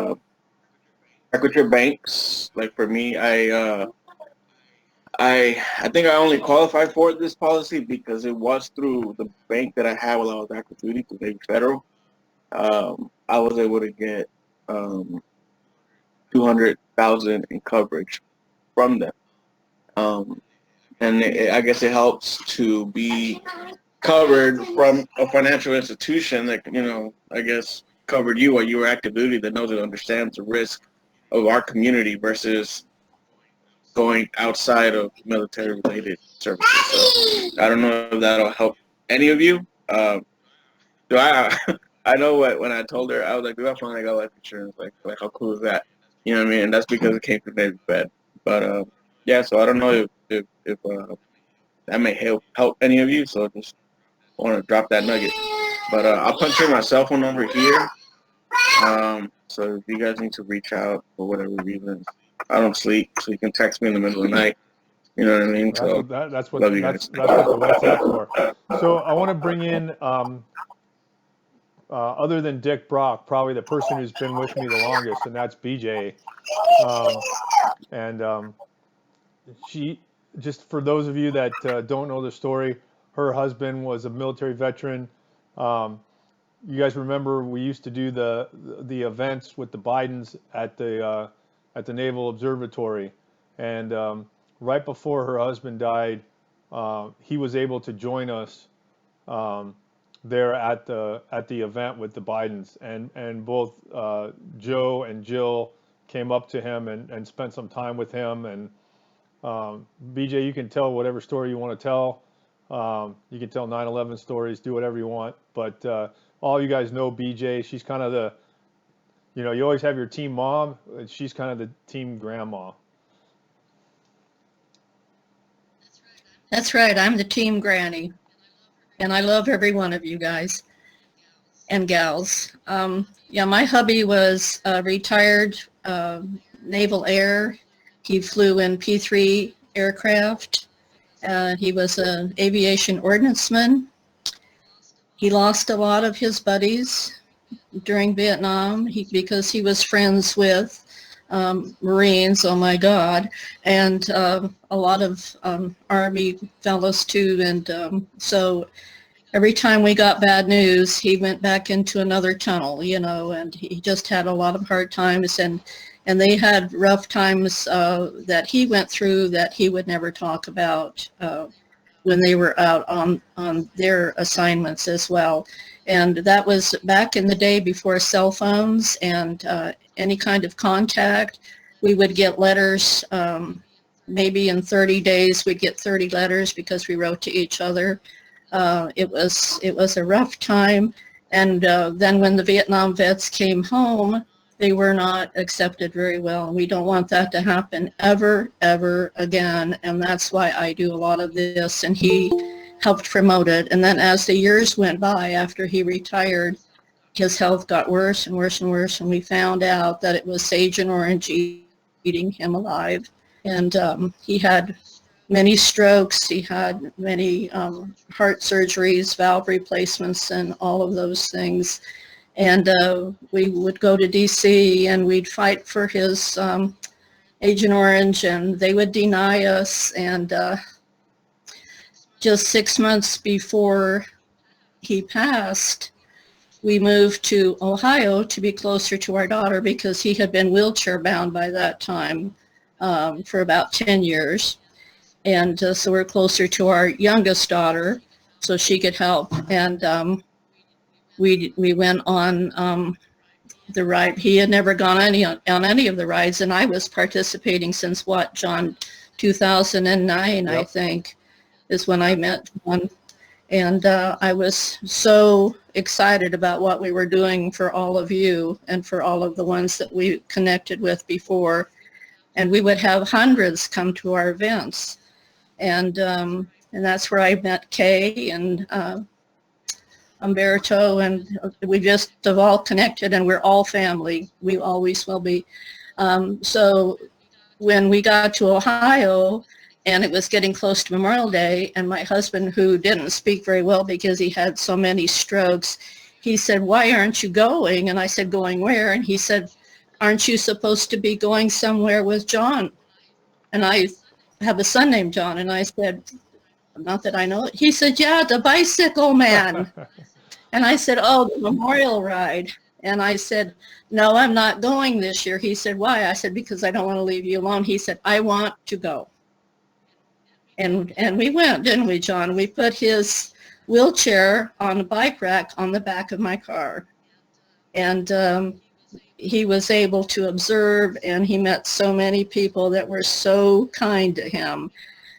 Equitable Banks. Like for me, I think I only qualified for this policy because it was through the bank that I had while I was active duty, because they were federal. I was able to get 200,000 in coverage from them, and I guess it helps to be covered from a financial institution that, you know, I guess covered you while you were active duty, that knows and understands the risk of our community versus going outside of military-related services. So I don't know if that'll help any of you. Do I? I know what when I told her, I was like, "Do I finally got life insurance? Like how cool is that?" You know what I mean? And that's because it came from Navy Fed. But yeah, so I don't know if that may help any of you. So just want to drop that nugget. But I'll punch in my cell phone number here. So if you guys need to reach out for whatever reason, I don't sleep, so you can text me in the middle of the night. You know what I mean? So That's what love you guys. that's what the WhatsApp's for. So I want to bring in other than Dick Brock, probably the person who's been with me the longest, and that's BJ. She, just for those of you that don't know the story, her husband was a military veteran. You guys remember we used to do the events with the Bidens at the Naval Observatory, and right before her husband died, he was able to join us there at the event with the Bidens, and both Joe and Jill came up to him and spent some time with him. And BJ, you can tell whatever story you want to tell. You can tell 9/11 stories, do whatever you want. But all you guys know BJ. She's kind of the, you always have your team mom. She's kind of the team grandma. That's right. I'm the team granny. And I love every one of you guys and gals. Yeah, my hubby was a retired naval air. He flew in P-3 aircraft. He was an aviation ordnanceman. He lost a lot of his buddies during Vietnam because he was friends with Marines, oh my God, and a lot of Army fellows too. And so every time we got bad news, he went back into another tunnel, and he just had a lot of hard times. And they had rough times that he went through that he would never talk about when they were out on their assignments as well. And that was back in the day before cell phones and any kind of contact. We would get letters, maybe in 30 days we'd get 30 letters because we wrote to each other. It was a rough time. And then when the Vietnam vets came home, they were not accepted very well. We don't want that to happen ever, ever again. And that's why I do a lot of this. And he helped promote it. And then as the years went by after he retired, his health got worse and worse and worse. And we found out that it was Agent Orange eating him alive. And he had many strokes. He had many heart surgeries, valve replacements, and all of those things. And we would go to DC and we'd fight for his Agent Orange, and they would deny us. And just 6 months before he passed, we moved to Ohio to be closer to our daughter because he had been wheelchair bound by that time for about 10 years. And so we're closer to our youngest daughter so she could help. And we went on the ride. He had never gone on any of the rides, and I was participating since what, John, 2009, yep. I think, is when I met John. And I was so excited about what we were doing for all of you and for all of the ones that we connected with before. And we would have hundreds come to our events. And that's where I met Kay and Umberto, and we just have all connected, and we're all family. We always will be. So when we got to Ohio, and it was getting close to Memorial Day, and my husband, who didn't speak very well because he had so many strokes, he said, "Why aren't you going?" And I said, "Going where?" And he said, "Aren't you supposed to be going somewhere with John?" And I have a son named John, and I said, "Not that I know it." He said, "Yeah, the bicycle man." And I said, "Oh, the memorial ride." And I said, "No, I'm not going this year." He said, "Why?" I said, "Because I don't want to leave you alone." He said, "I want to go." And we went, didn't we, John? We put his wheelchair on a bike rack on the back of my car. And he was able to observe, and he met so many people that were so kind to him.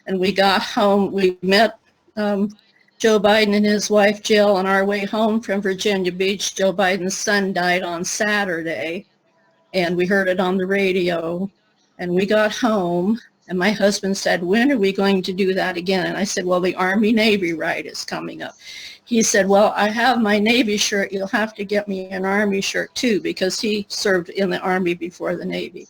And we got home, we met Joe Biden and his wife Jill on our way home from Virginia Beach. Joe Biden's son died on Saturday, and we heard it on the radio. And we got home, and my husband said, when are we going to do that again? And I said, well, the Army-Navy ride is coming up. He said, well, I have my Navy shirt. You'll have to get me an Army shirt too, because he served in the Army before the Navy.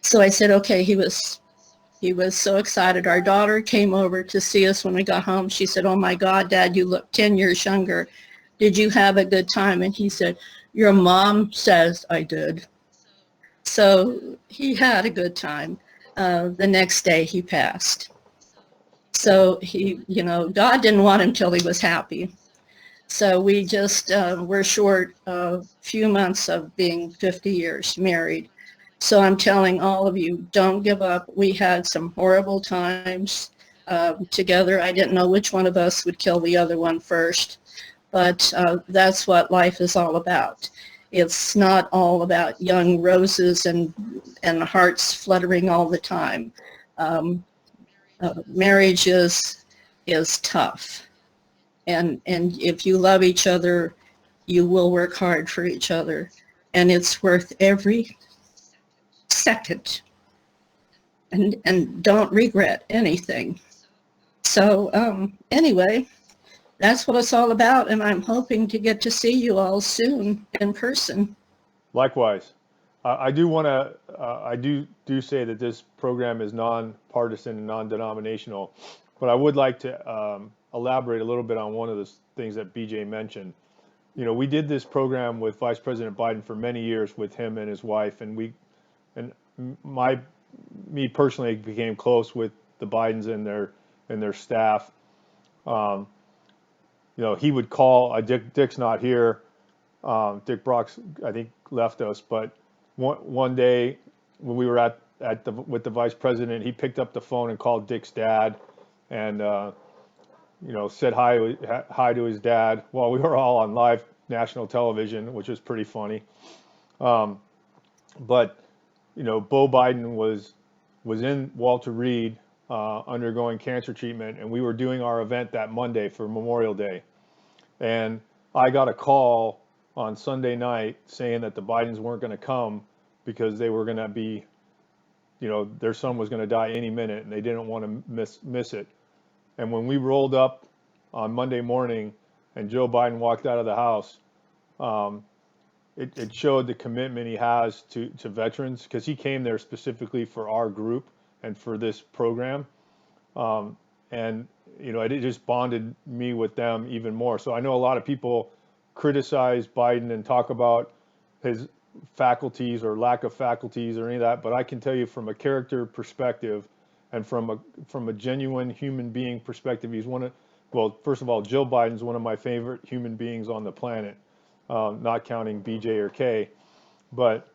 So I said, okay. He was so excited. Our daughter came over to see us when we got home. She said, oh my God, Dad, you look 10 years younger. Did you have a good time? And he said, your mom says I did. So he had a good time. The next day he passed. So he, God didn't want him till he was happy. So we just were short a few months of being 50 years married. So I'm telling all of you, don't give up. We had some horrible times together. I didn't know which one of us would kill the other one first, but that's what life is all about. It's not all about young roses and hearts fluttering all the time. Marriage is tough. And if you love each other, you will work hard for each other. And it's worth every second. And don't regret anything. So anyway, that's what it's all about. And I'm hoping to get to see you all soon in person. Likewise. I do want to, I do say that this program is nonpartisan and non-denominational, but I would like to elaborate a little bit on one of the things that BJ mentioned. We did this program with Vice President Biden for many years with him and his wife, and me personally became close with the Bidens and their staff. He would call, Dick's not here. Dick Brock's, I think, left us, but one day when we were with the vice president, he picked up the phone and called Dick's dad, and said hi to his dad while we were all on live national television, which was pretty funny. But Beau Biden was in Walter Reed undergoing cancer treatment, and we were doing our event that Monday for Memorial Day, and I got a call on Sunday night saying that the Bidens weren't going to come because they were going to be, their son was going to die any minute, and they didn't want to miss it. And when we rolled up on Monday morning and Joe Biden walked out of the house, it showed the commitment he has to veterans, because he came there specifically for our group and for this program. And it just bonded me with them even more. So I know a lot of people criticize Biden and talk about his faculties or lack of faculties or any of that, but I can tell you from a character perspective and from a genuine human being perspective, he's first of all, Jill Biden's one of my favorite human beings on the planet, not counting BJ or K, but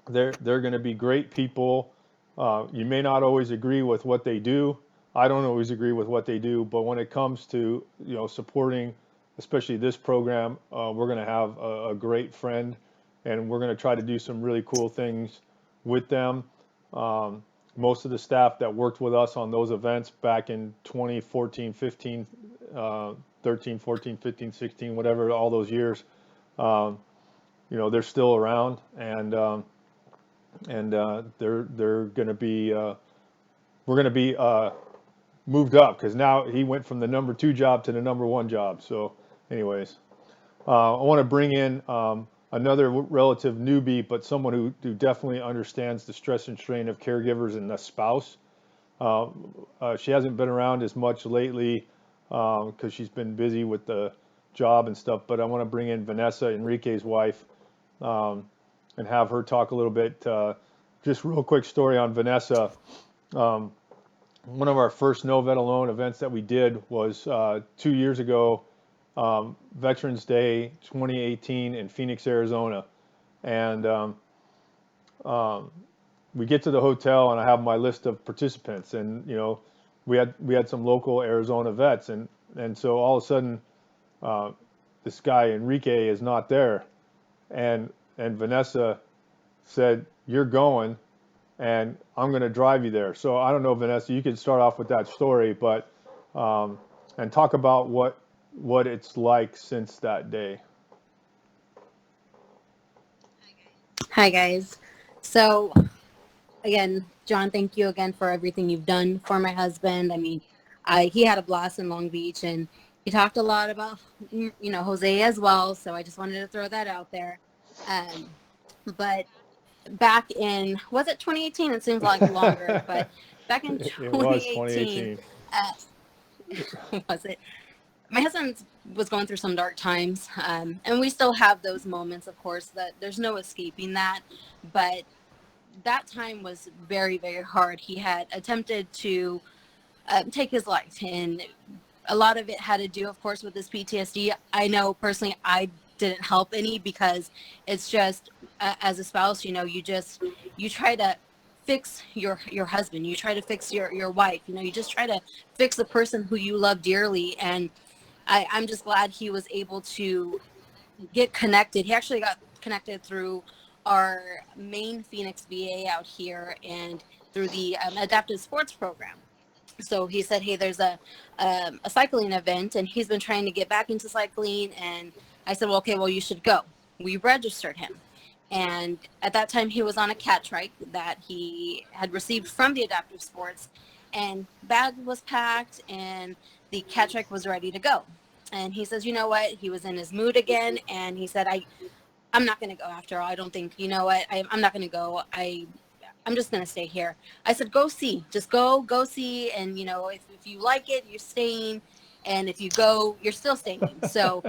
they're going to be great people. You may not always agree with what they do. I don't always agree with what they do, but when it comes to supporting especially this program, we're going to have a great friend, and we're going to try to do some really cool things with them. Most of the staff that worked with us on those events back in 2014, 15, 13, 14, 15, 16, whatever, all those years, they're still around, and they're going to be, we're going to be moved up, because now he went from the number 2 job to the number 1 job. So anyways, I want to bring in another relative newbie, but someone who definitely understands the stress and strain of caregivers and the spouse. She hasn't been around as much lately because she's been busy with the job and stuff, but I want to bring in Vanessa, Enrique's wife, and have her talk a little bit. Just real quick story on Vanessa. One of our first No Vet Alone events that we did was 2 years ago, Veterans Day 2018 in Phoenix, Arizona. And we get to the hotel, and I have my list of participants, and we had some local Arizona vets, and so all of a sudden this guy Enrique is not there, and Vanessa said, "You're going, and I'm going to drive you there." So I don't know, Vanessa, you could start off with that story, but and talk about what it's like since that day. Hi guys. So again, John, thank you again for everything you've done for my husband. I mean, he had a blast in Long Beach, and he talked a lot about Jose as well. So I just wanted to throw that out there. But back in, was it 2018? It seems like longer, but back in It was 2018, 2018. was it? My husband was going through some dark times, and we still have those moments, of course, that there's no escaping that. But that time was very, very hard. He had attempted to take his life, and a lot of it had to do, of course, with his PTSD. I know personally I didn't help any, because it's just as a spouse, you try to fix your husband, you try to fix your wife, you just try to fix the person who you love dearly. And I'm just glad he was able to get connected. He actually got connected through our main Phoenix VA out here, and through the adaptive sports program. So he said, hey, there's a cycling event, and he's been trying to get back into cycling. And I said, well, okay, well, you should go. We registered him. And at that time, he was on a cat trike that he had received from the adaptive sports, and bag was packed, and the cat trike was ready to go. And he says, you know what? He was in his mood again, and he said, I'm not going to go after all. I don't think, you know what? I'm not going to go. I'm just going to stay here. I said, go see. Just go see. And, if you like it, you're staying. And if you go, you're still staying. So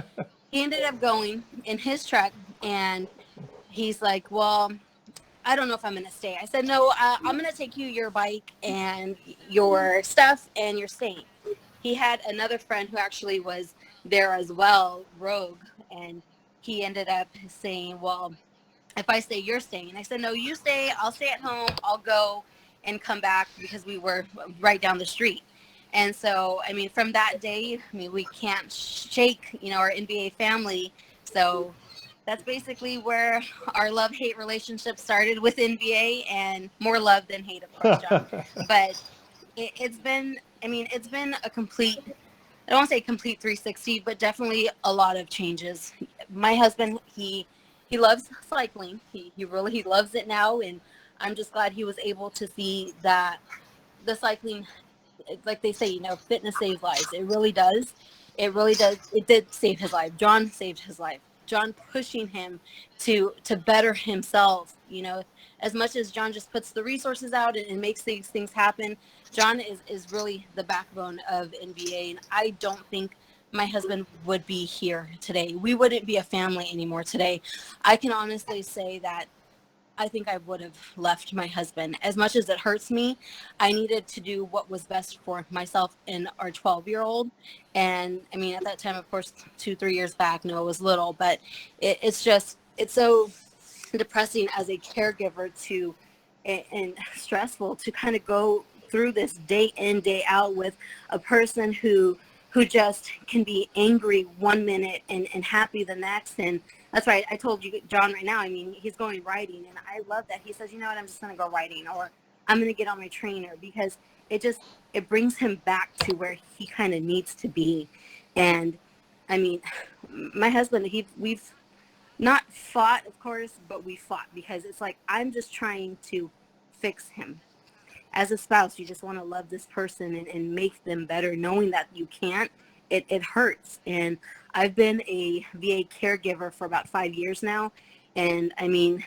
he ended up going in his truck, and he's like, well, I don't know if I'm going to stay. I said, no, I'm going to take you your bike and your stuff, and you're staying. He had another friend who actually was there as well, Rogue, and he ended up saying, well, if I stay, you're staying. And I said, no, you stay. I'll stay at home. I'll go and come back, because we were right down the street. And so, I mean, from that day, we can't shake, our NBA family. So that's basically where our love-hate relationship started with NBA, and more love than hate, of course, John. But it's been a complete, I don't want to say complete 360, but definitely a lot of changes. My husband, he loves cycling. He really loves it now, and I'm just glad he was able to see that the cycling, like they say, fitness saves lives. It really does. It really does. It did save his life. John saved his life. John pushing him to better himself. As much as John just puts the resources out and makes these things happen, John is really the backbone of NBA. And I don't think my husband would be here today. We wouldn't be a family anymore today. I can honestly say that I think I would have left my husband. As much as it hurts me, I needed to do what was best for myself and our 12-year-old. And I mean, at that time, of course, 2-3 years back, Noah was little, but it's so depressing as a caregiver and stressful to kind of go through this day in, day out with a person who just can be angry one minute and happy the next. And that's right. I told you, John, right now, I mean, he's going riding, and I love that. He says, you know what, I'm just going to go riding, or I'm going to get on my trainer, because it brings him back to where he kind of needs to be. And I mean, my husband, we've not fought, of course, but we fought, because it's like, I'm just trying to fix him. As a spouse, you just want to love this person and make them better, knowing that you can't. It hurts. And I've been a VA caregiver for about 5 years now. And I mean,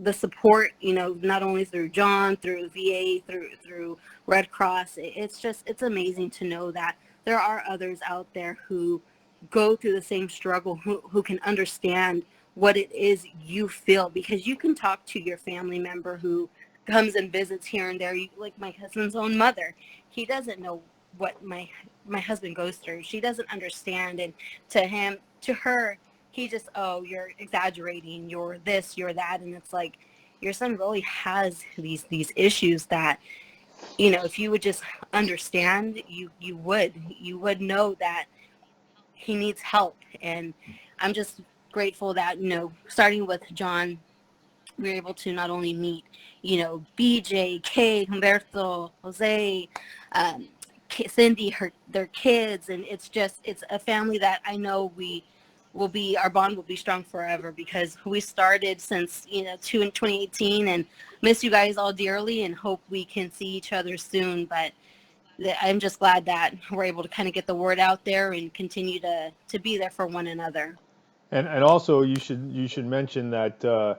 the support, not only through John, through VA, through Red Cross, it's amazing to know that there are others out there who go through the same struggle, who can understand what it is you feel, because you can talk to your family member who comes and visits here and there, like my husband's own mother. He doesn't know what my husband goes through. She doesn't understand. And to her, he just, oh, you're exaggerating, you're this, you're that. And it's like, your son really has these issues that, if you would just understand, you would know that he needs help. And I'm just grateful that, starting with John, we were able to not only meet, you know, BJ, Kay, Humberto, Jose, Cindy, their kids, and it's a family that I know our bond will be strong forever, because we started since, you know, 2018, and miss you guys all dearly and hope we can see each other soon. But I'm just glad that we're able to kind of get the word out there and continue to be there for one another. And also you should mention that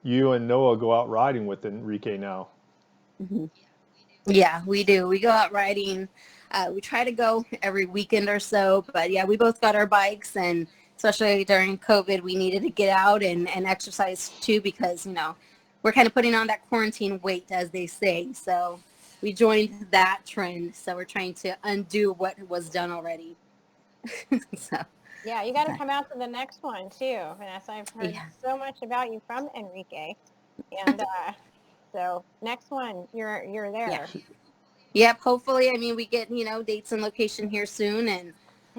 you and Noah go out riding with Enrique now. Mm-hmm. Yeah, we do. We go out riding. We try to go every weekend or so, but yeah, we both got our bikes, and especially during COVID, we needed to get out and exercise too, because, you know, we're kind of putting on that quarantine weight, as they say. So we joined that trend. So we're trying to undo what was done already. So. Yeah, you got to come out to the next one too, Vanessa. I've heard so much about you from Enrique, and so next one, you're there. Yeah. Yep. Hopefully, I mean, we get, you know, dates and location here soon, and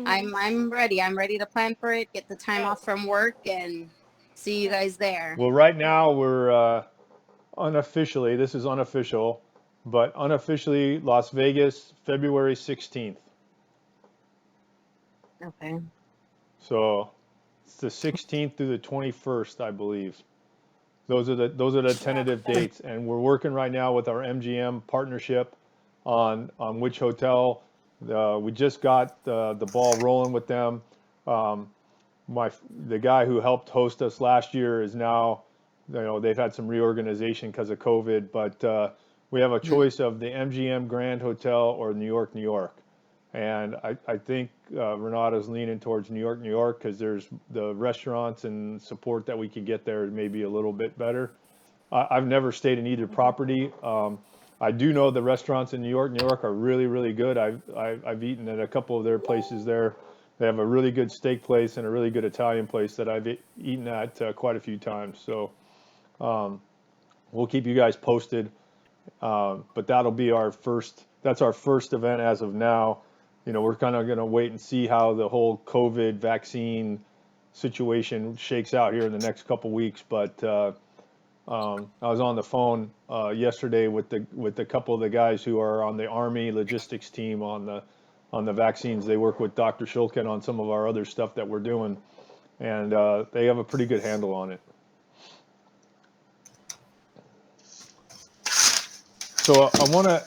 I'm ready. I'm ready to plan for it. Get the time off from work and see you guys there. Well, right now we're unofficially. This is unofficial, but unofficially Las Vegas, February 16th. Okay. So it's the 16th through the 21st, I believe. Those are the tentative dates, and we're working right now with our MGM partnership on which hotel. We just got the ball rolling with them. The guy who helped host us last year is now, you know, they've had some reorganization because of COVID, but we have a choice of the MGM Grand Hotel or New York, New York. And I think Renata's leaning towards New York, because there's the restaurants and support that we can get there may be a little bit better. I've never stayed in either property. I do know the restaurants in New York are really, really good. I've eaten at a couple of their places there. They have a really good steak place and a really good Italian place that I've eaten at quite a few times. So we'll keep you guys posted. But that'll be that's our first event as of now. You know, we're kind of going to wait and see how the whole COVID vaccine situation shakes out here in the next couple weeks. But I was on the phone yesterday with a couple of the guys who are on the Army logistics team on the vaccines. They work with Dr. Shulkin on some of our other stuff that we're doing, and they have a pretty good handle on it. So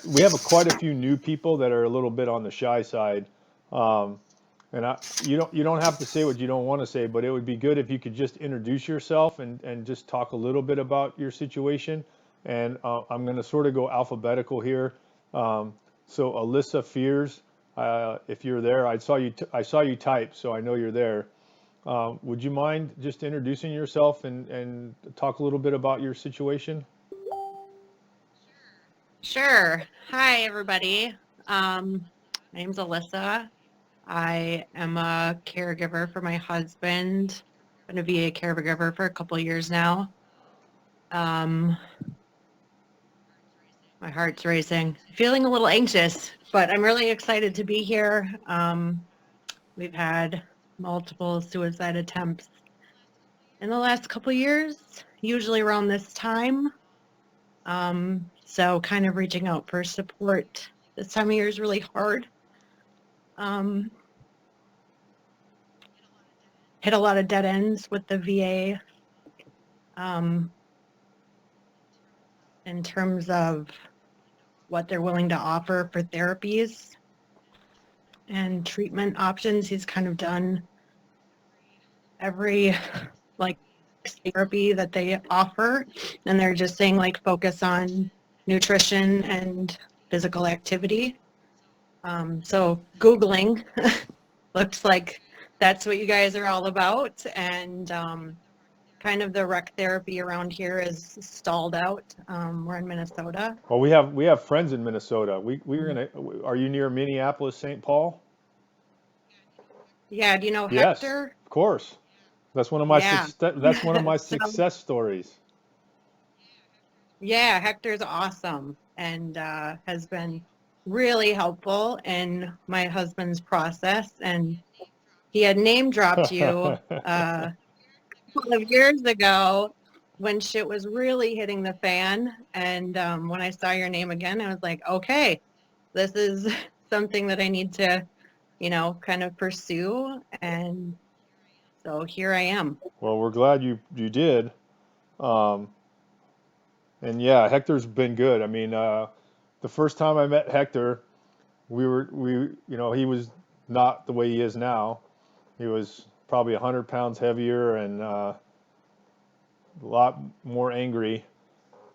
we have quite a few new people that are a little bit on the shy side. And you don't have to say what you don't want to say, but it would be good if you could just introduce yourself and just talk a little bit about your situation. And I'm going to sort of go alphabetical here. So Alyssa Fears, if you're there, I saw you type, so I know you're there. Would you mind just introducing yourself and talk a little bit about your situation? Sure. Hi, everybody. My name's Alyssa. I am a caregiver for my husband. I'm going to be a caregiver for a couple of years now. My heart's racing. Feeling a little anxious, but I'm really excited to be here. We've had multiple suicide attempts in the last couple of years, usually around this time. So kind of reaching out for support this time of year is really hard. Hit a lot of dead ends with the VA in terms of what they're willing to offer for therapies and treatment options. He's kind of done every therapy that they offer, and they're just saying focus on nutrition and physical activity. So Googling looks like that's what you guys are all about, and kind of the rec therapy around here is stalled out. We're in Minnesota. Well, we have friends in Minnesota. Are you near Minneapolis, St. Paul? Yeah, do you know Yes, Hector? of course. That's one of my success stories. Yeah, Hector's awesome and has been really helpful in my husband's process. And he had name dropped you a couple of years ago when shit was really hitting the fan. And when I saw your name again, I was like, okay, this is something that I need to, you know, kind of pursue. And so here I am. Well, we're glad you did. Um, and yeah, Hector's been good. I mean, the first time I met Hector, you know, he was not the way he is now. He was probably 100 pounds heavier and a lot more angry.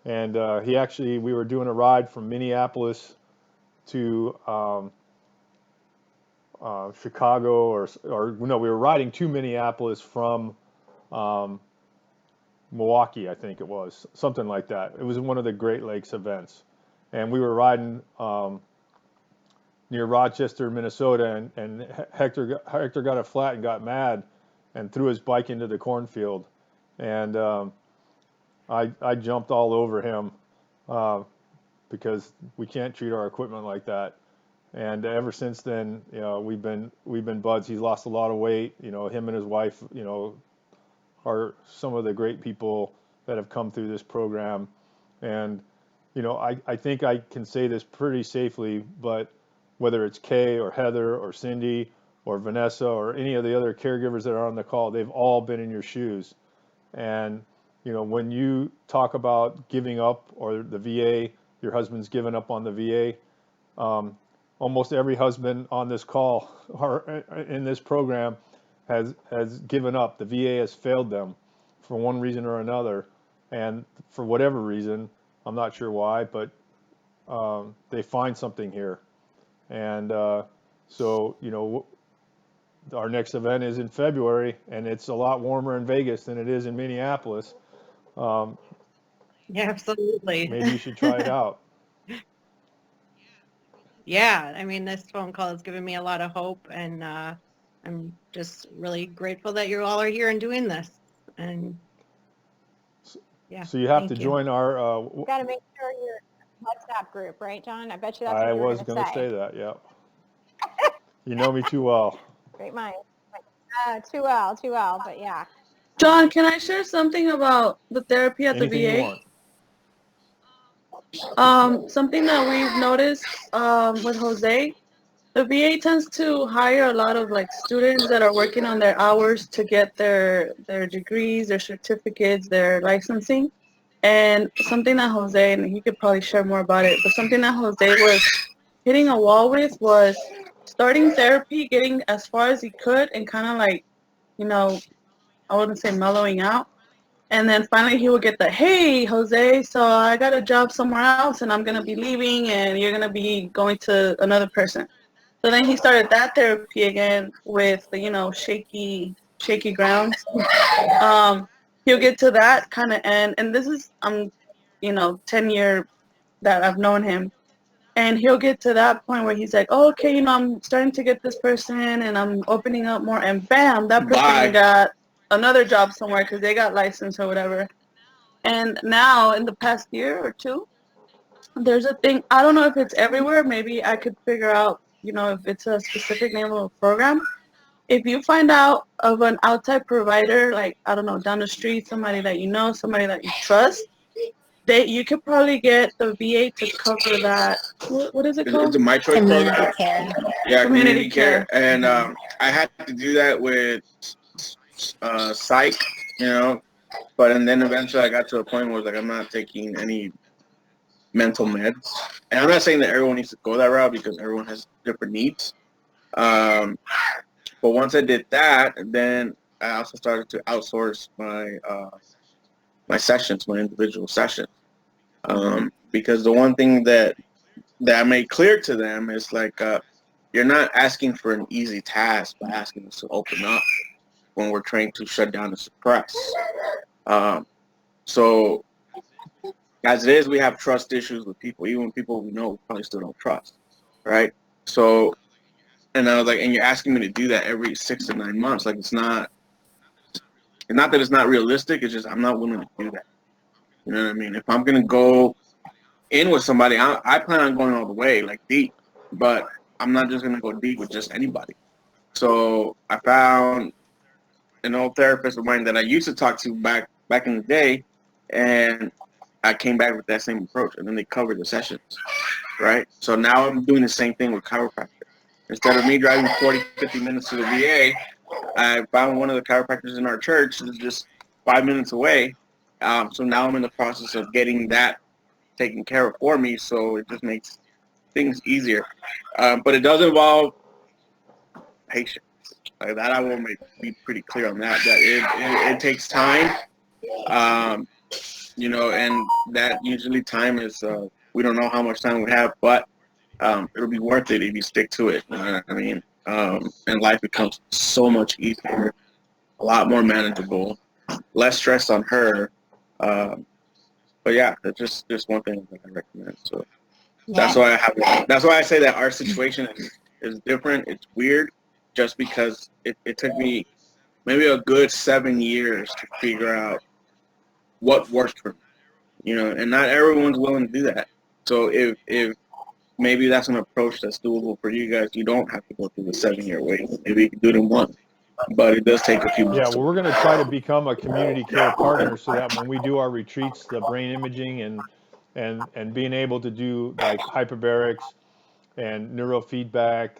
And we were doing a ride from Minneapolis to Chicago, or no, we were riding to Minneapolis from um, Milwaukee, I think it was, something like that. It was one of the Great Lakes events, and we were riding near Rochester, Minnesota, and Hector got a flat and got mad, and threw his bike into the cornfield, and I jumped all over him because we can't treat our equipment like that. And ever since then, you know, we've been buds. He's lost a lot of weight. You know, him and his wife, you know, are some of the great people that have come through this program. And, you know, I think I can say this pretty safely, but whether it's Kay or Heather or Cindy or Vanessa or any of the other caregivers that are on the call, they've all been in your shoes. And, you know, when you talk about giving up, or the VA, your husband's given up on the VA, almost every husband on this call or in this program has given up. The VA has failed them for one reason or another, and for whatever reason, I'm not sure why, but they find something here. And so, you know, our next event is in February, and it's a lot warmer in Vegas than it is in Minneapolis. Yeah, absolutely. Maybe you should try it out. Yeah, I mean, this phone call has given me a lot of hope, and I'm just really grateful that you all are here and doing this. And yeah, So you have thank to you. join our. You got to make sure your WhatsApp group, right, John? I bet you that's I what you were was going going to to say that. Yeah. You know me too well. Great mind. Too well, but yeah. John, can I share something about the therapy at Anything the you VA? want. Something that we've noticed with Jose, the VA tends to hire a lot of like students that are working on their hours to get their degrees, their certificates, their licensing. And something that Jose, and he could probably share more about it, but something that Jose was hitting a wall with was starting therapy, getting as far as he could, and kind of like, you know, I wouldn't say mellowing out. And then finally he would get the, hey, Jose, so I got a job somewhere else and I'm going to be leaving and you're going to be going to another person. So then he started that therapy again with the, you know, shaky grounds. He'll get to that kind of end. And this is, you know, 10 year that I've known him. And he'll get to that point where he's like, oh, okay, you know, I'm starting to get this person and I'm opening up more. And bam, that person got another job somewhere because they got licensed or whatever. And now in the past year or two, there's a thing, I don't know if it's everywhere. Maybe I could figure out, you know, if it's a specific name of a program. If you find out of an outside provider, like, I don't know, down the street, somebody that you know, somebody that you trust, you could probably get the VA to cover that. What is it called? It's a My Choice Community program. care. Yeah, Community care. And I had to do that with psych, you know, and then eventually I got to a point where like I'm not taking any mental meds. And I'm not saying that everyone needs to go that route because everyone has different needs. But once I did that, then I also started to outsource my sessions, my individual sessions. Because the one thing that I made clear to them is like, you're not asking for an easy task by asking us to open up when we're trained to shut down and suppress. So as it is, we have trust issues with people, even people we know we probably still don't trust, right? So, and I was like, and you're asking me to do that every 6 to 9 months. Like, it's not that it's not realistic, it's just I'm not willing to do that. You know what I mean? If I'm going to go in with somebody, I plan on going all the way, like deep, but I'm not just going to go deep with just anybody. So I found an old therapist of mine that I used to talk to back in the day, And I came back with that same approach, and then they covered the sessions, right? So now I'm doing the same thing with chiropractic. Instead of me driving 40, 50 minutes to the VA, I found one of the chiropractors in our church is just 5 minutes away. So now I'm in the process of getting that taken care of for me, so it just makes things easier. But it does involve patience. Like that, I will be pretty clear on that. That it takes time, you know, and that usually time is we don't know how much time we have, but it'll be worth it if you stick to it. You know what I mean? And life becomes so much easier, a lot more manageable, less stress on her. But yeah, that's just one thing that I recommend. So that's why that's why I say that our situation is different. It's weird, just because it took me maybe a good 7 years to figure out what worked for me. You know, and not everyone's willing to do that. So if maybe that's an approach that's doable for you guys, you don't have to go through the 7 year wait. Maybe you can do it in one. But it does take a few months. Yeah, well, we're going to try to become a community care partner so that when we do our retreats, the brain imaging and being able to do like hyperbarics and neurofeedback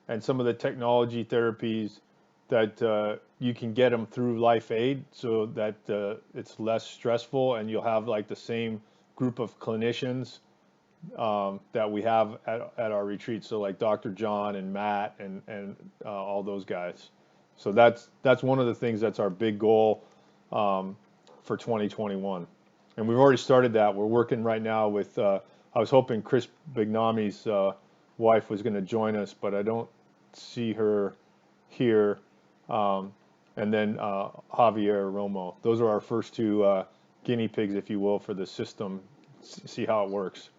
and some of the technology therapies that you can get them through Life Aid so that it's less stressful and you'll have like the same group of clinicians that we have at our retreat. So like Dr. John and Matt and all those guys. So that's one of the things that's our big goal for 2021. And we've already started that. We're working right now with, I was hoping Chris Bignami's wife was going to join us, but I don't see her here. And then Javier Romo. Those are our first two guinea pigs, if you will, for the system. See how it works.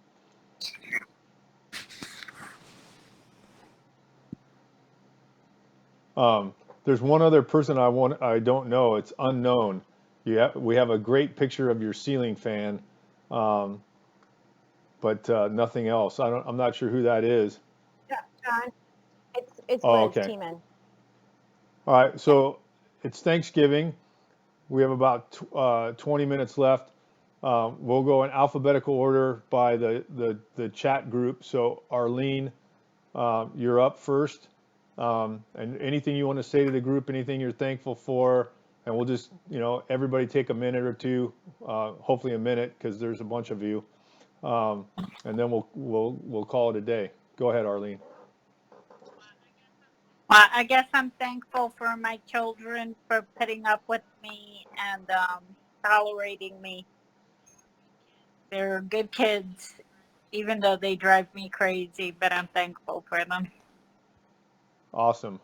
There's one other person I don't know. It's unknown. We have a great picture of your ceiling fan, but nothing else. I'm not sure who that is. Yeah, John, it's Oh, Liz okay. Tiemann. All right. So it's Thanksgiving. We have about 20 minutes left. We'll go in alphabetical order by the chat group. So Arlene, you're up first. And anything you want to say to the group, anything you're thankful for, and we'll just, everybody take a minute or two, hopefully a minute, because there's a bunch of you, and then we'll call it a day. Go ahead, Arlene. Well, I guess I'm thankful for my children for putting up with me and tolerating me. They're good kids, even though they drive me crazy, but I'm thankful for them. Awesome.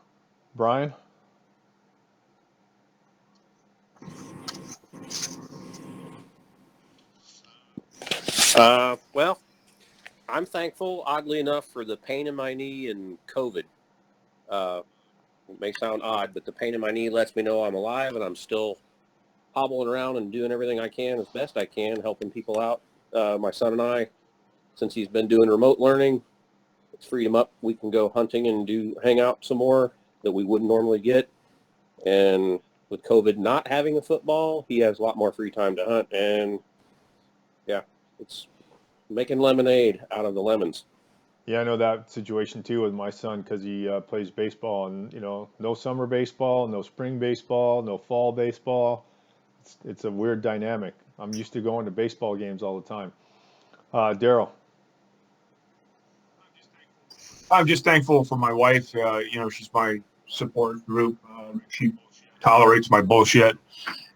Brian? Well, I'm thankful, oddly enough, for the pain in my knee and COVID. It may sound odd, but the pain in my knee lets me know I'm alive and I'm still hobbling around and doing everything I can as best I can, helping people out. My son and I, since he's been doing remote learning, it's freed him up. We can go hunting and hang out some more that we wouldn't normally get. And with COVID not having a football, he has a lot more free time to hunt. And yeah, it's making lemonade out of the lemons. Yeah, I know that situation too with my son because he plays baseball and, no summer baseball, no spring baseball, no fall baseball. It's a weird dynamic. I'm used to going to baseball games all the time. Daryl. I'm just thankful for my wife. She's my support group. She tolerates my bullshit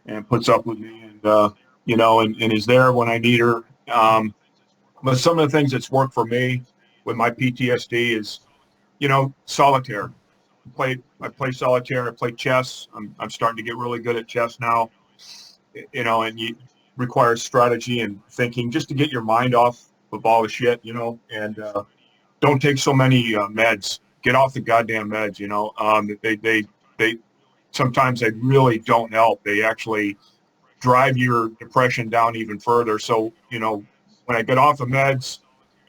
and puts up with me and is there when I need her. But some of the things that's worked for me with my PTSD is, solitaire. I play solitaire. I play chess. I'm starting to get really good at chess now. And it requires strategy and thinking just to get your mind off of all the shit, and don't take so many meds. Get off the goddamn meds, they sometimes they really don't help. They actually drive your depression down even further. So, when I get off the meds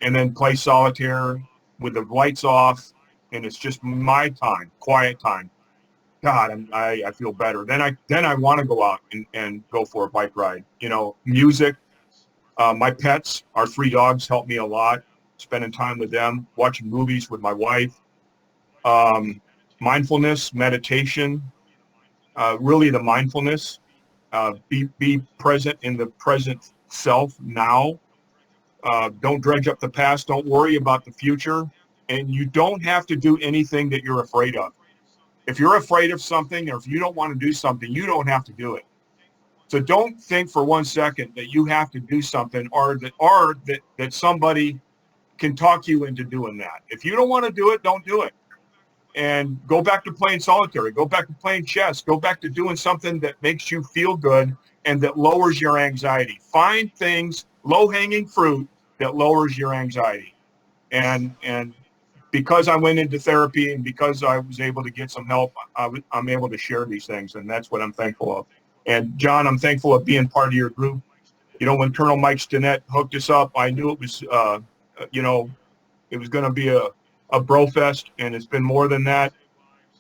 and then play solitaire with the lights off and it's just my time, quiet time, God, I feel better. Then I want to go out and go for a bike ride. You know, music. My pets, our 3 dogs, help me a lot. Spending time with them, watching movies with my wife, mindfulness, meditation. Really, the mindfulness. Be present in the present self now. Don't dredge up the past. Don't worry about the future. And you don't have to do anything that you're afraid of. If you're afraid of something, or if you don't want to do something, you don't have to do it. So don't think for 1 second that you have to do something, or that somebody can talk you into doing that. If you don't want to do it, don't do it. And go back to playing solitary. Go back to playing chess. Go back to doing something that makes you feel good and that lowers your anxiety. Find things, low-hanging fruit, that lowers your anxiety. And because I went into therapy and because I was able to get some help, I'm able to share these things, and that's what I'm thankful of. And John, I'm thankful of being part of your group. You know, when Colonel Mike Stinnett hooked us up, I knew it was, you know, it was going to be a bro fest, and it's been more than that.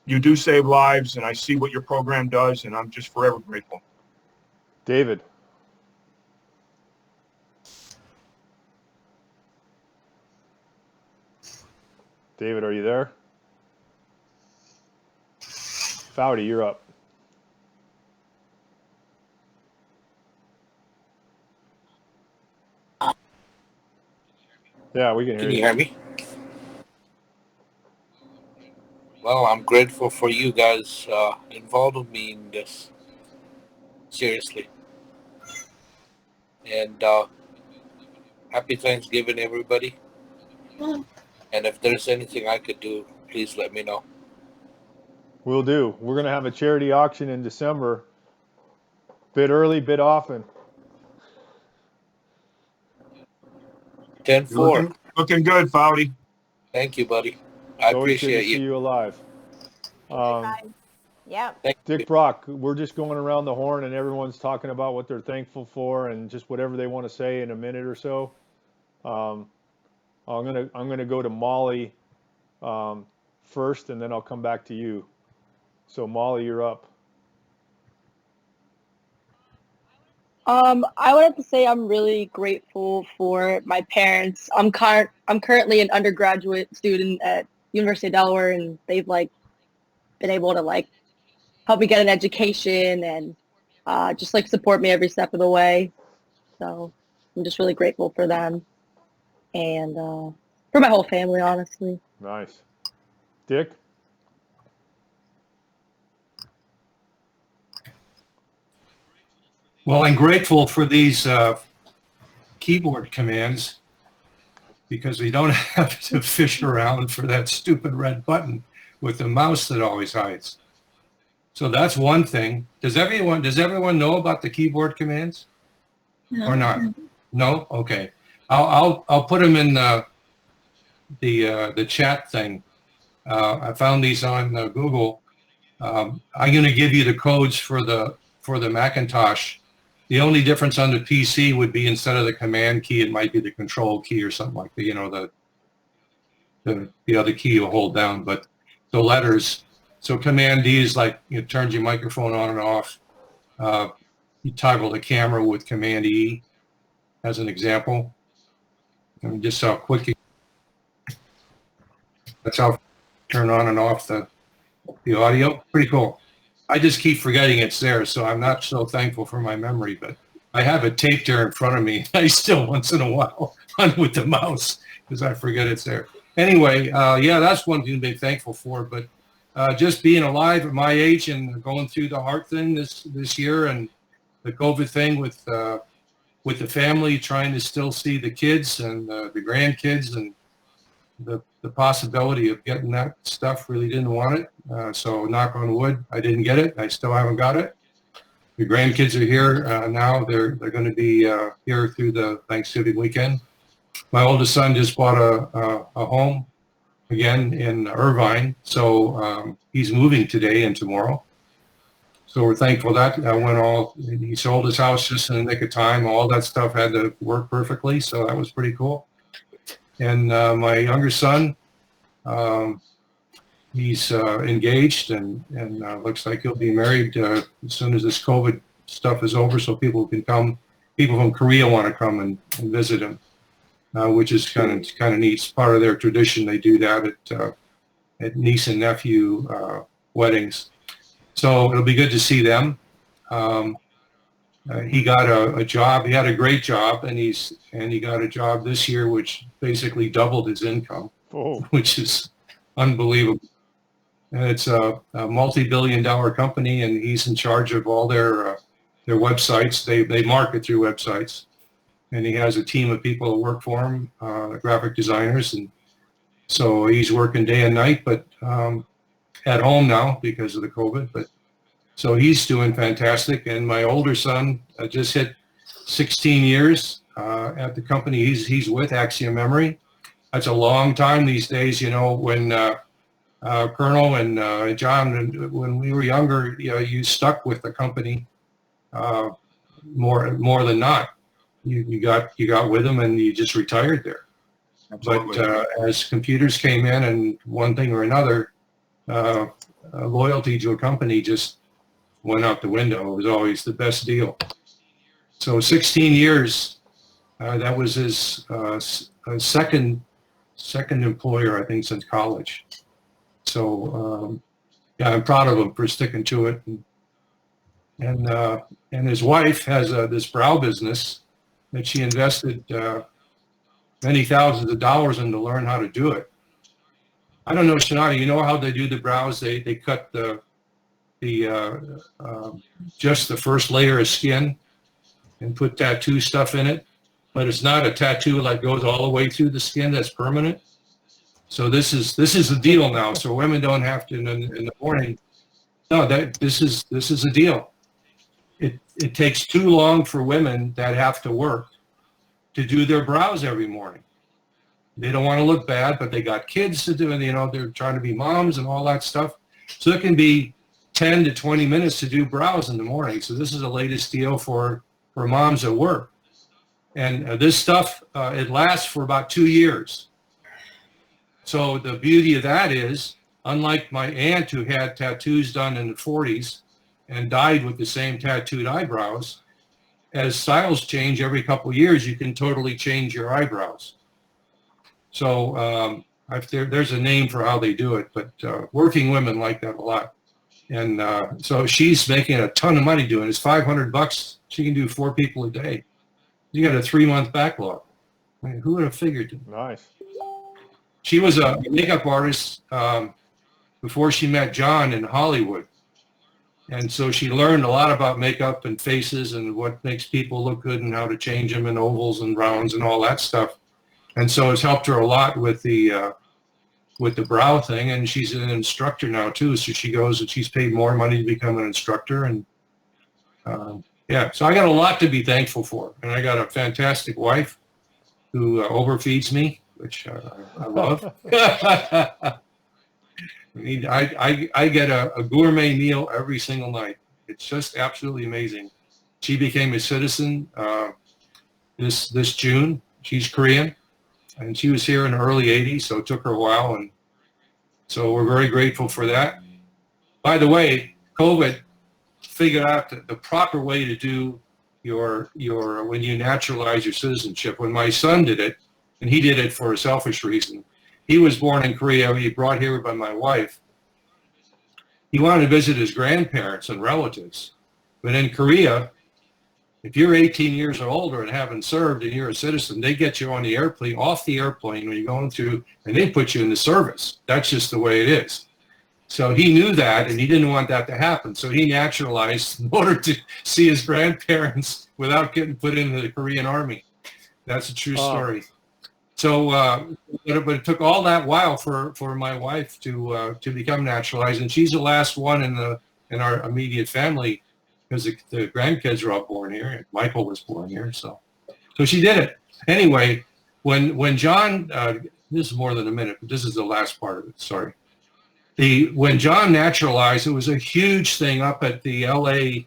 You do save lives, and I see what your program does, and I'm just forever grateful. David. David, are you there? Foudy, you're up. Yeah, we can hear you. Can you hear me? Well, I'm grateful for you guys involving me in this. Seriously. And happy Thanksgiving, everybody. And if there's anything I could do, please let me know. We'll do. We're going to have a charity auction in December. Bid early, bid often. 10-4. Looking good, Foudy. Thank you, buddy. I Always good to appreciate see you alive. Yep. Dick Brock, we're just going around the horn and everyone's talking about what they're thankful for and just whatever they want to say in a minute or so. I'm gonna go to Molly first, and then I'll come back to you. So Molly, you're up. I would have to say I'm really grateful for my parents. I'm currently an undergraduate student at University of Delaware, and they've been able to help me get an education and just support me every step of the way. So I'm just really grateful for them and for my whole family, honestly. Nice. Dick? Well, I'm grateful for these keyboard commands because we don't have to fish around for that stupid red button with the mouse that always hides. So that's one thing. Does everyone know about the keyboard commands? No. Or not? No? Okay. I'll put them in the chat thing. I found these on Google. I'm going to give you the codes for the Macintosh. The only difference on the PC would be instead of the command key, it might be the control key or something like that, the other key you hold down, but the letters. So command D is it turns your microphone on and off. You toggle the camera with command E as an example. And just how quick that's how turn on and off the audio. Pretty cool. I just keep forgetting it's there, so I'm not so thankful for my memory, but I have it taped there in front of me. I still once in a while hunt with the mouse because I forget it's there. Anyway, yeah, that's one thing to be thankful for, but just being alive at my age and going through the heart thing this year and the COVID thing with the family, trying to still see the kids and the grandkids and the possibility of getting that stuff, really didn't want it. So knock on wood, I didn't get it. I still haven't got it. The grandkids are here now. They're going to be here through the Thanksgiving weekend. My oldest son just bought a home again in Irvine. So he's moving today and tomorrow. So we're thankful that he sold his house just in the nick of time. All that stuff had to work perfectly. So that was pretty cool. And my younger son, he's engaged and looks like he'll be married as soon as this COVID stuff is over, so people can come. People from Korea want to come and visit him, which is kind of neat. It's part of their tradition. They do that at niece and nephew weddings. So it'll be good to see them. He got a job. He had a great job, and he got a job this year, which basically doubled his income, which is unbelievable. And it's a multi-billion-dollar company, and he's in charge of all their websites. They market through websites, and he has a team of people that work for him, graphic designers, and so he's working day and night, but at home now because of the COVID. But so he's doing fantastic. And my older son just hit 16 years at the company he's with, Axiom Memory. That's a long time these days. You know, when Colonel and John, when we were younger, you stuck with the company more than not. You got with them and you just retired there. Absolutely. But as computers came in and one thing or another, loyalty to a company just went out the window. It was always the best deal. So 16 years, that was his second employer, I think, since college. So yeah, I'm proud of him for sticking to it. And his wife has this brow business that she invested many thousands of dollars in to learn how to do it. I don't know, Shanati, you know how they do the brows? They cut just the first layer of skin and put tattoo stuff in it, but it's not a tattoo like goes all the way through the skin that's permanent. So this is the deal now. So women don't have to in the morning. No, this is a deal. It takes too long for women that have to work to do their brows every morning. They don't want to look bad, but they got kids to do, and they're trying to be moms and all that stuff. So it can be 10 to 20 minutes to do brows in the morning. So this is the latest deal for moms at work. And this stuff, it lasts for about 2 years. So the beauty of that is, unlike my aunt who had tattoos done in the 40s and died with the same tattooed eyebrows, as styles change every couple of years, you can totally change your eyebrows. So there's a name for how they do it, but working women like that a lot. And so she's making a ton of money doing it. It's $500. She can do 4 people a day. You got a 3-month backlog. I mean, who would have figured? Nice. She was a makeup artist before she met John in Hollywood. And so she learned a lot about makeup and faces and what makes people look good and how to change them in ovals and rounds and all that stuff. And so it's helped her a lot with the brow thing. And she's an instructor now too. So she goes and she's paid more money to become an instructor. And yeah, so I got a lot to be thankful for. And I got a fantastic wife who overfeeds me, which I love. I get a gourmet meal every single night. It's just absolutely amazing. She became a citizen this June. She's Korean, and she was here in the early 80s, so it took her a while. And so we're very grateful for that. By the way, COVID figured out the proper way to do your when you naturalize your citizenship. When my son did it, and he did it for a selfish reason. He was born in Korea. He brought here by my wife. He wanted to visit his grandparents and relatives. But in Korea, if you're 18 years or older and haven't served and you're a citizen, they get you on the airplane, off the airplane when you're going through, and they put you in the service. That's just the way it is. So he knew that, and he didn't want that to happen. So he naturalized in order to see his grandparents without getting put into the Korean Army. That's a true story. So, but it took all that while for my wife to become naturalized, and she's the last one in our immediate family because the grandkids are all born here, and Michael was born here. So she did it anyway. When John, this is more than a minute, but this is the last part of it. Sorry. When John naturalized, it was a huge thing up at the LA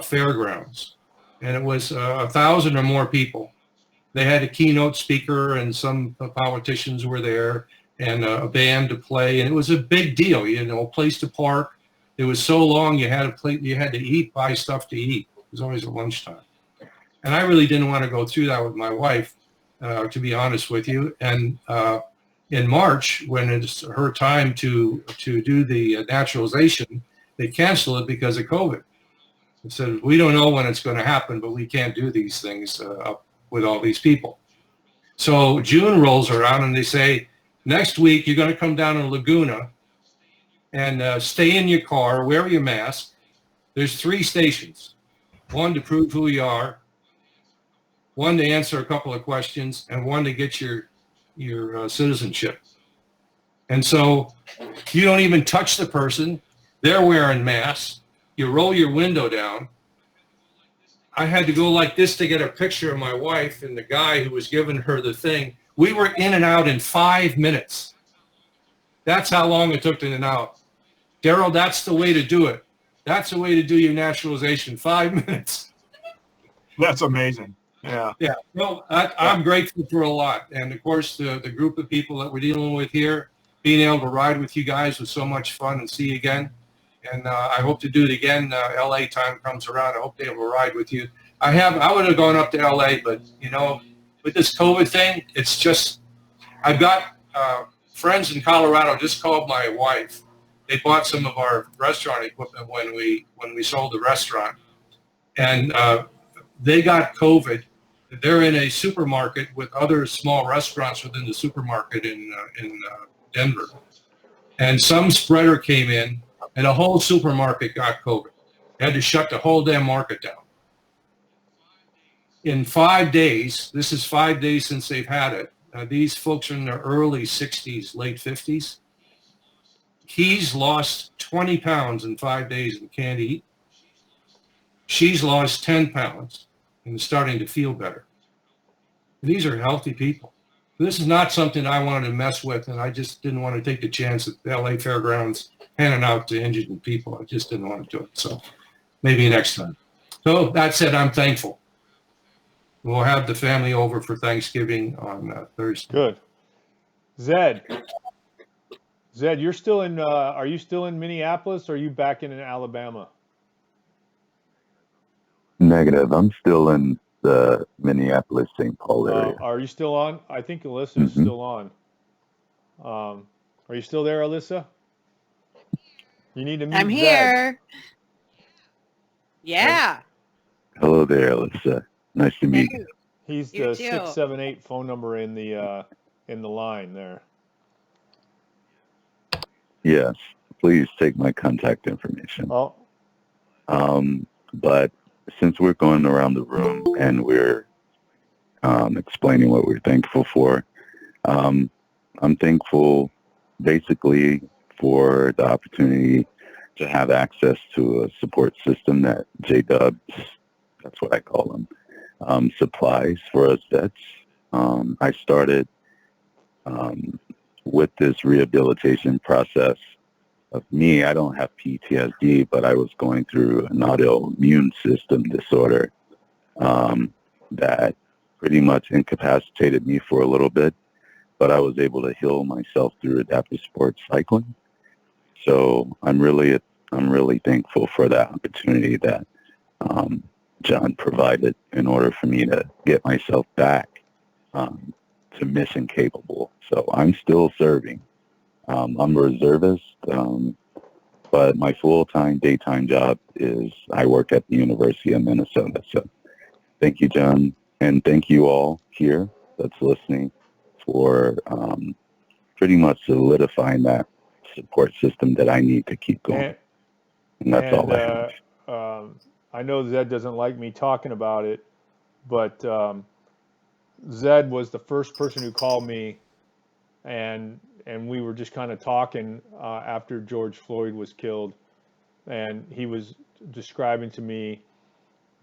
fairgrounds, and it was 1,000 or more people. They had a keynote speaker and some politicians were there, and a band to play, and it was a big deal. You know, a place to park. It was so long you had to eat, buy stuff to eat. It was always at lunchtime, and I really didn't want to go through that with my wife, to be honest with you. And in March, when it's her time to do the naturalization, they canceled it because of COVID. They said, we don't know when it's going to happen, but we can't do these things up with all these people. So June rolls around and they say, next week you're going to come down to Laguna and stay in your car, wear your mask. There's 3 stations, one to prove who you are, one to answer a couple of questions, and one to get your citizenship. And so you don't even touch the person. They're wearing masks. You roll your window down. I had to go like this to get a picture of my wife and the guy who was giving her the thing. We were in and out in 5 minutes. That's how long it took to in and out. Daryl, that's the way to do it. That's the way to do your naturalization, 5 minutes. That's amazing. Yeah. Yeah. Well, I'm grateful for a lot. And of course, the group of people that we're dealing with here, being able to ride with you guys was so much fun, and see you again. And I hope to do it again. LA time comes around. I hope to be able to ride with you. I would have gone up to LA, but you know, with this COVID thing, it's just, I've got friends in Colorado. Just called my wife. They bought some of our restaurant equipment when we sold the restaurant, and they got COVID. They're in a supermarket with other small restaurants within the supermarket in Denver, and some spreader came in, and the whole supermarket got COVID. They had to shut the whole damn market down. In 5 days, this is 5 days since they've had it. These folks are in their early 60s, late 50s. He's lost 20 pounds in 5 days and can't eat. She's lost 10 pounds and is starting to feel better. These are healthy people. This is not something I wanted to mess with, and I just didn't want to take the chance at the LA Fairgrounds handing out to injured people. I just didn't want to do it. So maybe next time. So that said, I'm thankful. We'll have the family over for Thanksgiving on Thursday. Good. Zed, you're still in, are you still in Minneapolis, or are you back in Alabama? Negative. I'm still in the Minneapolis, St. Paul area. Are you still on? I think Alyssa is still on. Are you still there, Alyssa? You need to mute I'm Zed. here. Yeah. Hello there, Alyssa. Nice to meet you. He's the 678 phone number in the line there. Yes, please take my contact information. Oh. But since we're going around the room and we're explaining what we're thankful for, I'm thankful basically for the opportunity to have access to a support system that J-Dubs, that's what I call them, supplies for us vets. I started with this rehabilitation process of me. I don't have PTSD, but I was going through an autoimmune system disorder that pretty much incapacitated me for a little bit, but I was able to heal myself through adaptive sports cycling. So I'm really thankful for that opportunity that John provided in order for me to get myself back to mission capable. So I'm still serving. I'm a reservist, but my full-time, daytime job is I work at the University of Minnesota. So thank you, John, and thank you all here that's listening for pretty much solidifying that support system that I need to keep going. And that's all I have. I know Zed doesn't like me talking about it, but Zed was the first person who called me, and we were just kind of talking after George Floyd was killed, and he was describing to me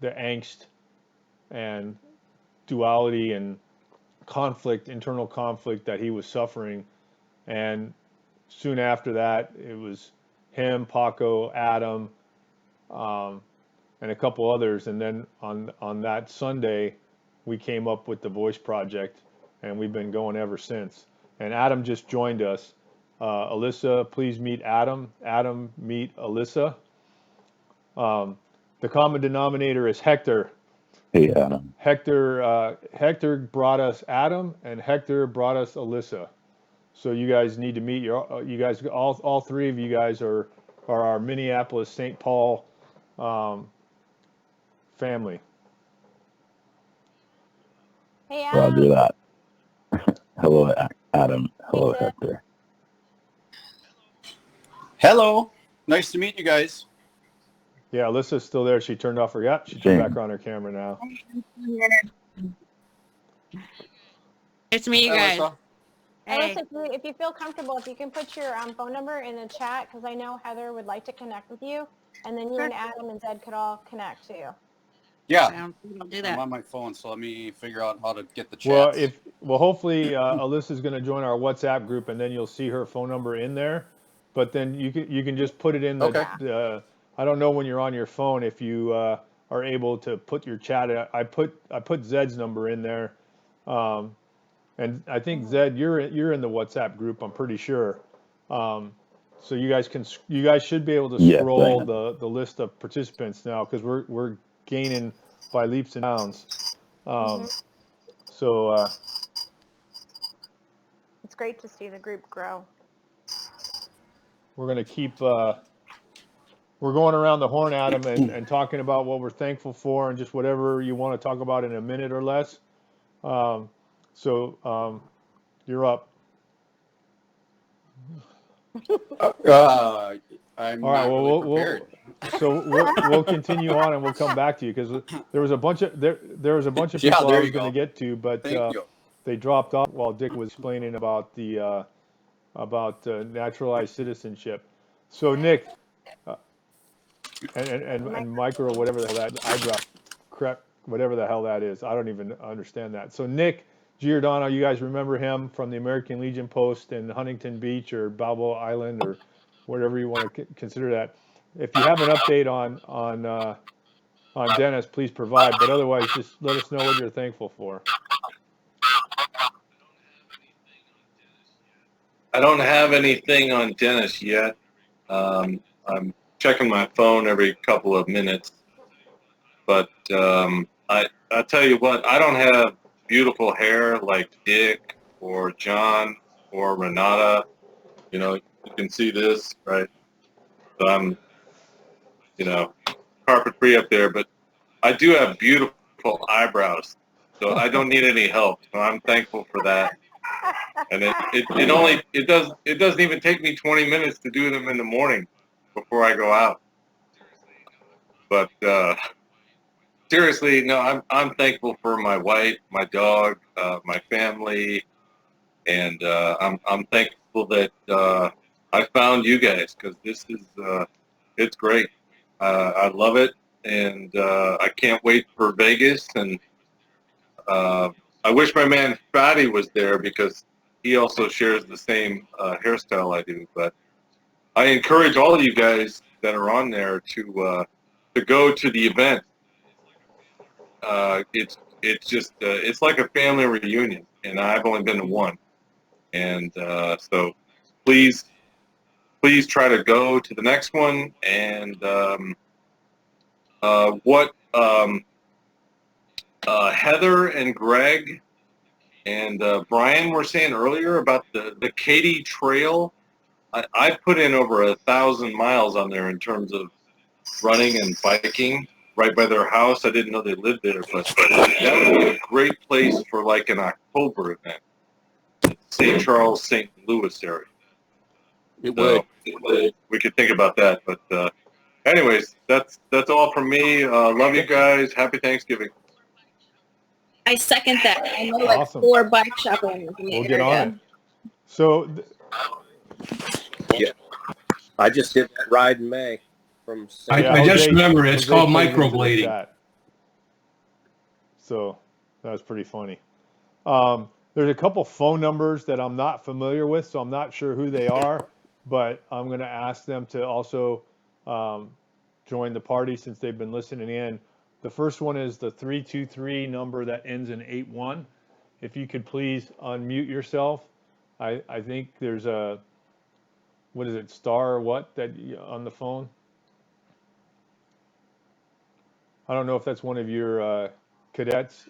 the angst and duality and conflict, internal conflict that he was suffering. And soon after that, it was him, Paco, Adam, and a couple others. And then on that Sunday, we came up with the Voice Project, and we've been going ever since. and Adam just joined us. Alyssa, please meet Adam. Adam, meet Alyssa. The common denominator is Hector. Hey, Adam. Hector brought us Adam, and Hector brought us Alyssa. So you guys need to meet you guys. All three of you guys are our Minneapolis St. Paul family. Hey, Adam. Roger that. Hello, Adam. Hello, Hey, Zed. Hector. Hello. Nice to meet you guys. Yeah, Alyssa's still there. She turned off her. Yeah, she turned back on her camera now. Nice to meet you Hi, guys. Alyssa. Hey. Alyssa, if you feel comfortable, if you can put your phone number in the chat, because I know Heather would like to connect with you, and then you and Adam and Zed could all connect too. Yeah, I'll do I'm that. on my phone, so let me figure out how to get the Well, chats. hopefully Alyssa's going to join our WhatsApp group, and then you'll see her phone number in there. But then you can just put it in Okay. the I don't know when you're on your phone if you are able to put your chat. I put Zed's number in there, and I think Zed, you're in the WhatsApp group. I'm pretty sure. So you guys should be able to Yes, I scroll am. the list of participants now, because we're gaining by leaps and bounds. So It's great to see the group grow. we're going to keep we're going around the horn, Adam, and talking about what we're thankful for, and just whatever you want to talk about in a minute or less. So you're up. I'm All right. not Well, really prepared. we'll continue on, and we'll come back to you, because there was a bunch of Yeah, people I there was you going to go. get to, but Thank you. they dropped off while Dick was explaining about the naturalized citizenship. So Nick, and micro, whatever the hell that eyebrow crap, whatever the hell that is, I don't even understand that. So Nick Giordano, you guys remember him from the American Legion post in Huntington Beach or Balboa Island or whatever you want to consider that. If you have an update on Dennis, please provide. But otherwise, just let us know what you're thankful for. I don't have anything on Dennis yet. I'm checking my phone every couple of minutes. But I tell you what, I don't have beautiful hair like Dick or John or Renata. You know, you can see this, right? So I'm, carpet free up there. But I do have beautiful eyebrows, so I don't need any help. So I'm thankful for that. And it doesn't even take me 20 minutes to do them in the morning before I go out. But seriously, no, I'm thankful for my wife, my dog, my family, and I'm thankful that I found you guys, because this is it's great. I love it, and I can't wait for Vegas. And I wish my man Fatty was there, because he also shares the same hairstyle I do. But I encourage all of you guys that are on there to go to the event. It's just it's like a family reunion, and I've only been to one. And so please try to go to the next one. And what Heather and Greg and Brian were saying earlier about the Katy Trail, I put in over 1,000 miles on there in terms of running and biking right by their house. I didn't know they lived there, but that would be a great place for like an October event. St. Charles, St. Louis area. It would. We could think about that. But anyways, that's all from me. Love you guys. Happy Thanksgiving. I second that. I know Awesome. like 4 bike shop owners in the We'll area. get on it. So Yeah, I just did that ride in May from. I just remember it's called microblading. So that was pretty funny. There's a couple phone numbers that I'm not familiar with, so I'm not sure who they are, but I'm going to ask them to also join the party since they've been listening in. The first one is the 323 number that ends in 81. If you could please unmute yourself I think there's a, what is it, star what that on the phone? I don't know if that's one of your cadets.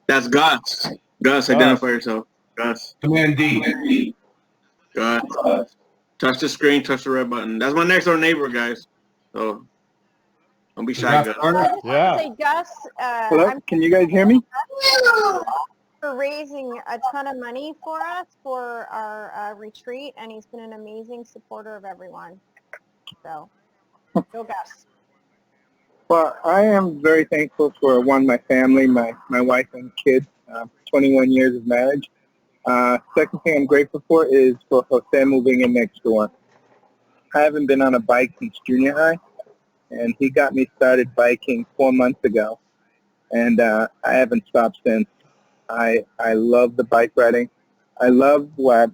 That's Gus. Gus, identify yourself. Gus. Command D. Gus. Touch the screen, touch the red button. That's my next door neighbor, guys. So don't be shy, Gus. I just want to say, Gus, Hello, can you guys hear me? for raising a ton of money for us for our retreat, and he's been an amazing supporter of everyone. So, go Gus. Well, I am very thankful for, one, my family, my wife and kids, 21 years of marriage. Second thing I'm grateful for is for Jose moving in next door. I haven't been on a bike since junior high, and he got me started biking 4 months ago, and I haven't stopped since. I love the bike riding. I love what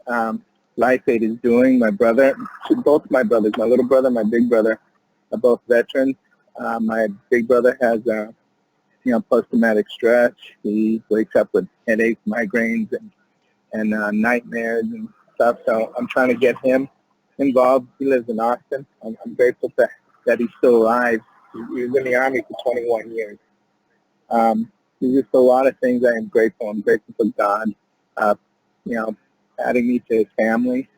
Life Aid is doing. My brother, both my brothers, my little brother, my big brother, are both veterans. My big brother has, post-traumatic stress. He wakes up with headaches, migraines, and nightmares and stuff. So I'm trying to get him involved. He lives in Austin. I'm grateful that he's still alive. He was in the Army for 21 years. There's just a lot of things I am grateful. I'm grateful for God, adding me to his family.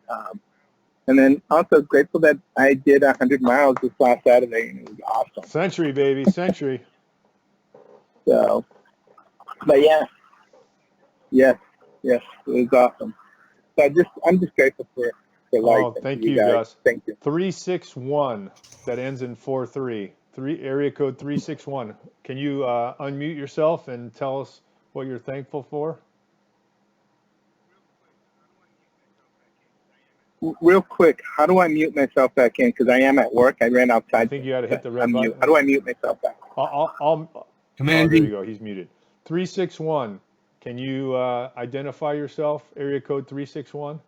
And then also grateful that I did 100 miles this last Saturday, and it was awesome. Century, baby, century. So, but yes, it was awesome. So I'm just grateful for life. Oh, thank you you, guys. Gus. Thank you. 361 that ends in 43. Area code 361. Can you unmute yourself and tell us what you're thankful for? Real quick, how do I mute myself back in? Because I am at work. I ran outside. I think you got to hit the red button. How do I mute myself back? Command there you go. He's muted. 361. Can you identify yourself? Area code 361.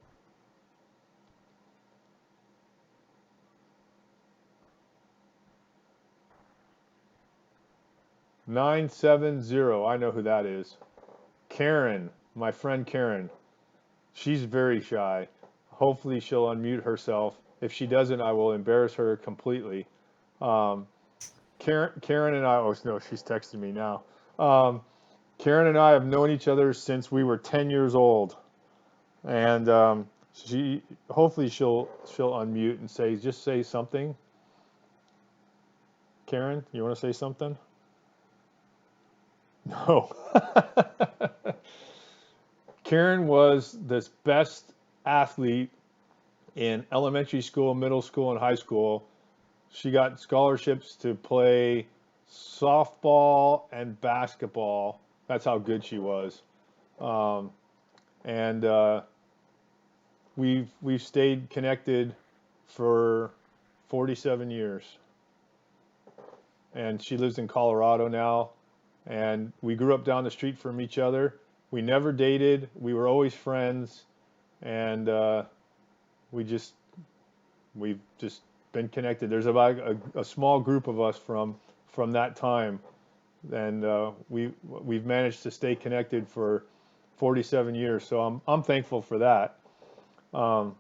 $970. I know who that is. Karen, my friend Karen. She's very shy. Hopefully she'll unmute herself. If she doesn't, I will embarrass her completely. Karen and I, oh no, she's texting me now. Karen and I have known each other since we were 10 years old. And hopefully she'll unmute and say something. Karen, you want to say something? No. Karen was the best athlete in elementary school, middle school, and high school. She got scholarships to play softball and basketball. That's how good she was. We've stayed connected for 47 years. And she lives in Colorado now. And we grew up down the street from each other. We never dated. We were always friends. And we've just been connected. There's about a small group of us from that time. And we've managed to stay connected for 47 years. So I'm thankful for that. And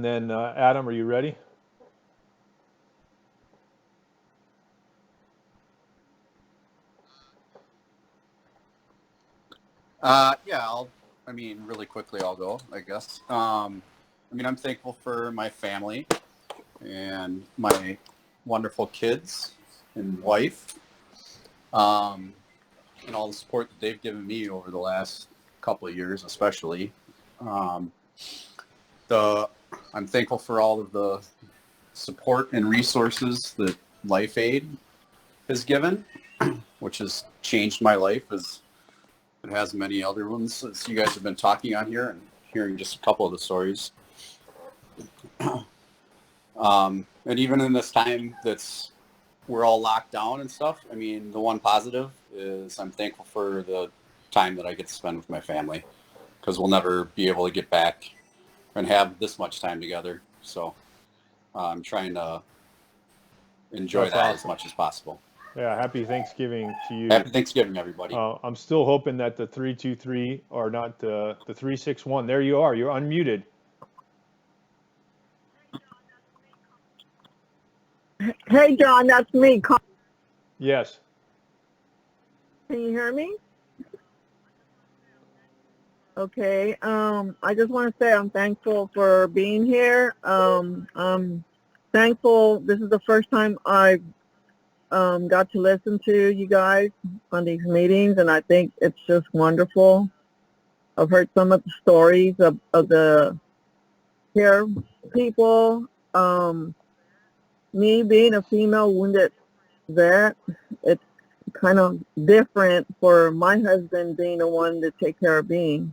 then Adam, are you ready? Yeah, really quickly I'll go, I guess. I'm thankful for my family and my wonderful kids and wife, and all the support that they've given me over the last couple of years, especially. I'm thankful for all of the support and resources that Life Aid has given, which has changed my life as it has many other ones, as you guys have been talking on here and hearing just a couple of the stories. And even in this time we're all locked down and stuff, the one positive is I'm thankful for the time that I get to spend with my family, because we'll never be able to get back and have this much time together. So I'm trying to enjoy that as much as possible. Yeah, happy Thanksgiving to you. Happy Thanksgiving, everybody. I'm still hoping that the 323 or not the 361. There you are. You're unmuted. Hey, John, that's me. Yes. Can you hear me? Okay. I just want to say I'm thankful for being here. I'm thankful. This is the first time I got to listen to you guys on these meetings, and I think it's just wonderful. I've heard some of the stories of the care people. Me being a female wounded vet, it's kind of different for my husband being the one to take care of me.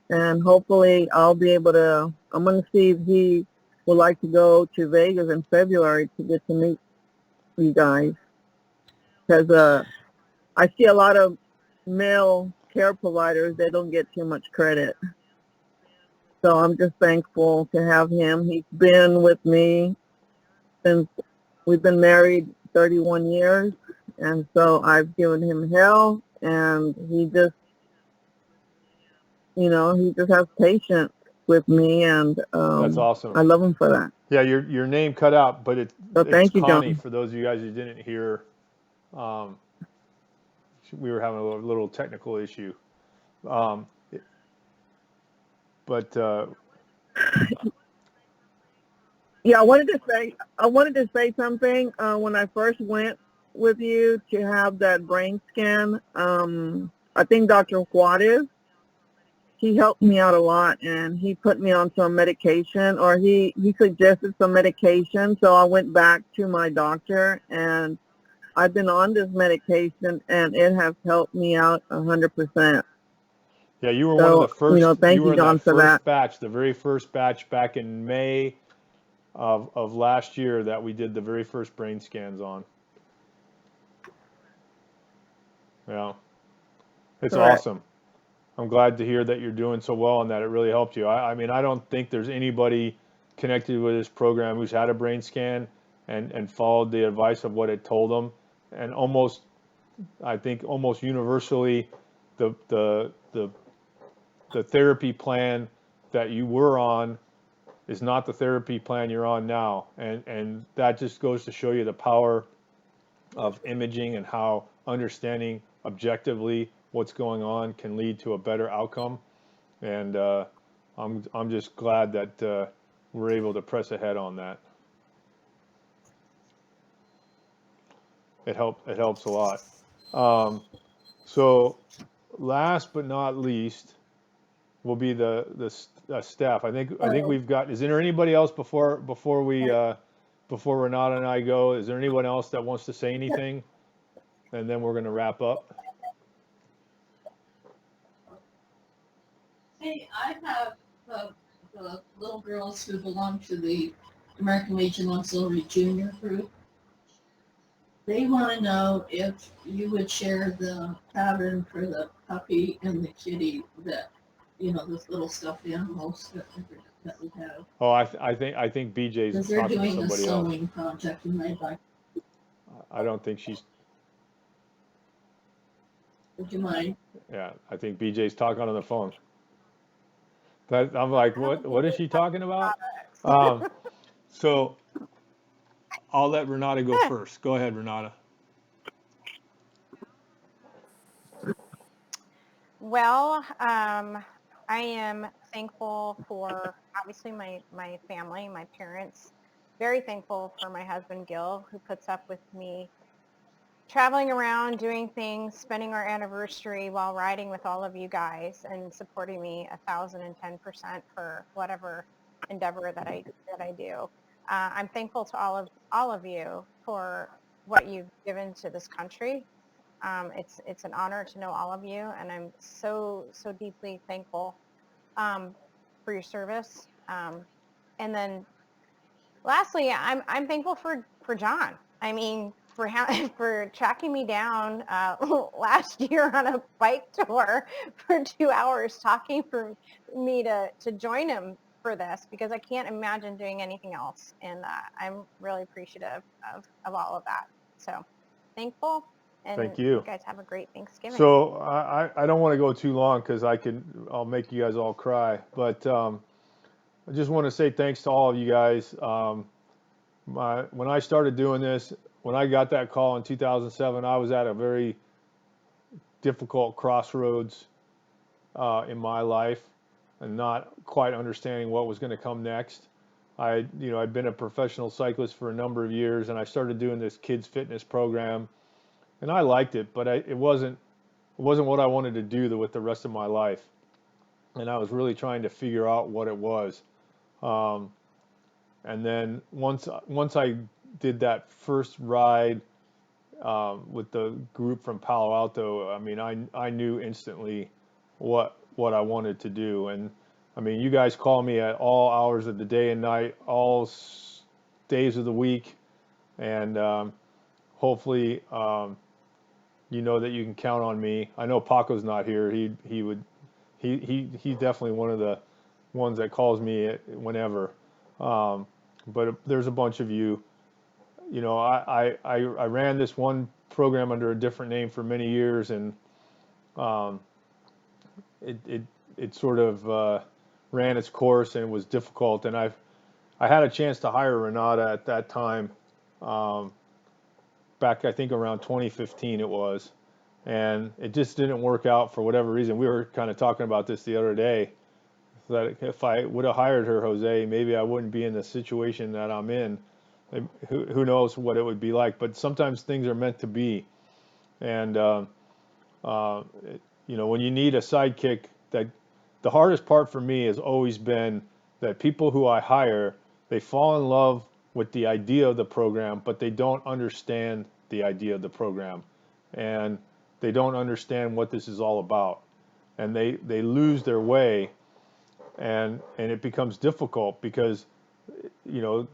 And hopefully I'll be able to, I'm going to see if he would like to go to Vegas in February to get to meet you guys. Because I see a lot of male care providers, they don't get too much credit. So I'm just thankful to have him. He's been with me since we've been married 31 years. And so I've given him hell, and he just, you know, he just has patience with me, and That's awesome. I love him for that. Yeah, your name cut out, but it's thank you, Connie. John. For those of you guys who didn't hear, we were having a little technical issue. Yeah, I wanted to say something. When I first went with you to have that brain scan, I think Dr. Juarez, he helped me out a lot, and he put me on some medication, or he suggested some medication. So I went back to my doctor, and I've been on this medication, and it has helped me out 100%. Yeah, you were one of the first. You know, thank you were you, in John, that for first that. batch, the very first batch back in May of last year that we did the very first brain scans on. Yeah, it's Correct. awesome. I'm glad to hear that you're doing so well and that it really helped you. I mean, I don't think there's anybody connected with this program who's had a brain scan and followed the advice of what it told them. And I think almost universally, the therapy plan that you were on is not the therapy plan you're on now. And that just goes to show you the power of imaging and how understanding objectively what's going on can lead to a better outcome. And I'm just glad that we're able to press ahead on that. It helps a lot. So last but not least will be the staff. I think we've got. Is there anybody else before Renata and I go? Is there anyone else that wants to say anything? And then we're going to wrap up. Hey, I have the little girls who belong to the American Legion Auxiliary Junior group. They want to know if you would share the pattern for the puppy and the kitty, that, you know, those little stuffed animals that we have. Oh, I think BJ's Because they're talking to doing a somebody else. sewing project and they'd like. I don't think she's. Would you mind? Yeah, I think BJ's talking on the phone. I'm like, what is she talking about? So I'll let Renata go first. Go ahead, Renata. Well, I am thankful for obviously my family, my parents. Very thankful for my husband Gil, who puts up with me traveling around, doing things, spending our anniversary while riding with all of you guys and supporting me 1,010% for whatever endeavor that I do. I'm thankful to all of you for what you've given to this country. It's an honor to know all of you, and I'm so deeply thankful for your service. And then lastly, I'm thankful for John. I mean, for tracking me down last year on a bike tour for 2 hours, talking for me to join him for this, because I can't imagine doing anything else. And I'm really appreciative of all of that. So thankful. And Thank you. guys have a great Thanksgiving. So I don't want to go too long because I'll make you guys all cry. But I just want to say thanks to all of you guys. When I started doing this, when I got that call in 2007, I was at a very difficult crossroads in my life and not quite understanding what was going to come next. I'd been a professional cyclist for a number of years, and I started doing this kids fitness program, and I liked it, but it wasn't what I wanted to do with the rest of my life, and I was really trying to figure out what it was. And then once I did that first ride with the group from Palo Alto, I mean, I knew instantly what I wanted to do. And I mean, you guys call me at all hours of the day and night, all days of the week, and hopefully, you know that you can count on me. I know Paco's not here. He's definitely one of the ones that calls me whenever. But there's a bunch of you. You know, I ran this one program under a different name for many years, and it sort of ran its course, and it was difficult. And I had a chance to hire Renata at that time, back I think around 2015 it was, and it just didn't work out for whatever reason. We were kind of talking about this the other day, that if I would have hired her, Jose, maybe I wouldn't be in the situation that I'm in. Who knows what it would be like, but sometimes things are meant to be. And you know, when you need a sidekick, that the hardest part for me has always been that people who I hire, they fall in love with the idea of the program, but they don't understand the idea of the program, and they don't understand what this is all about, and they lose their way, and it becomes difficult because, you know,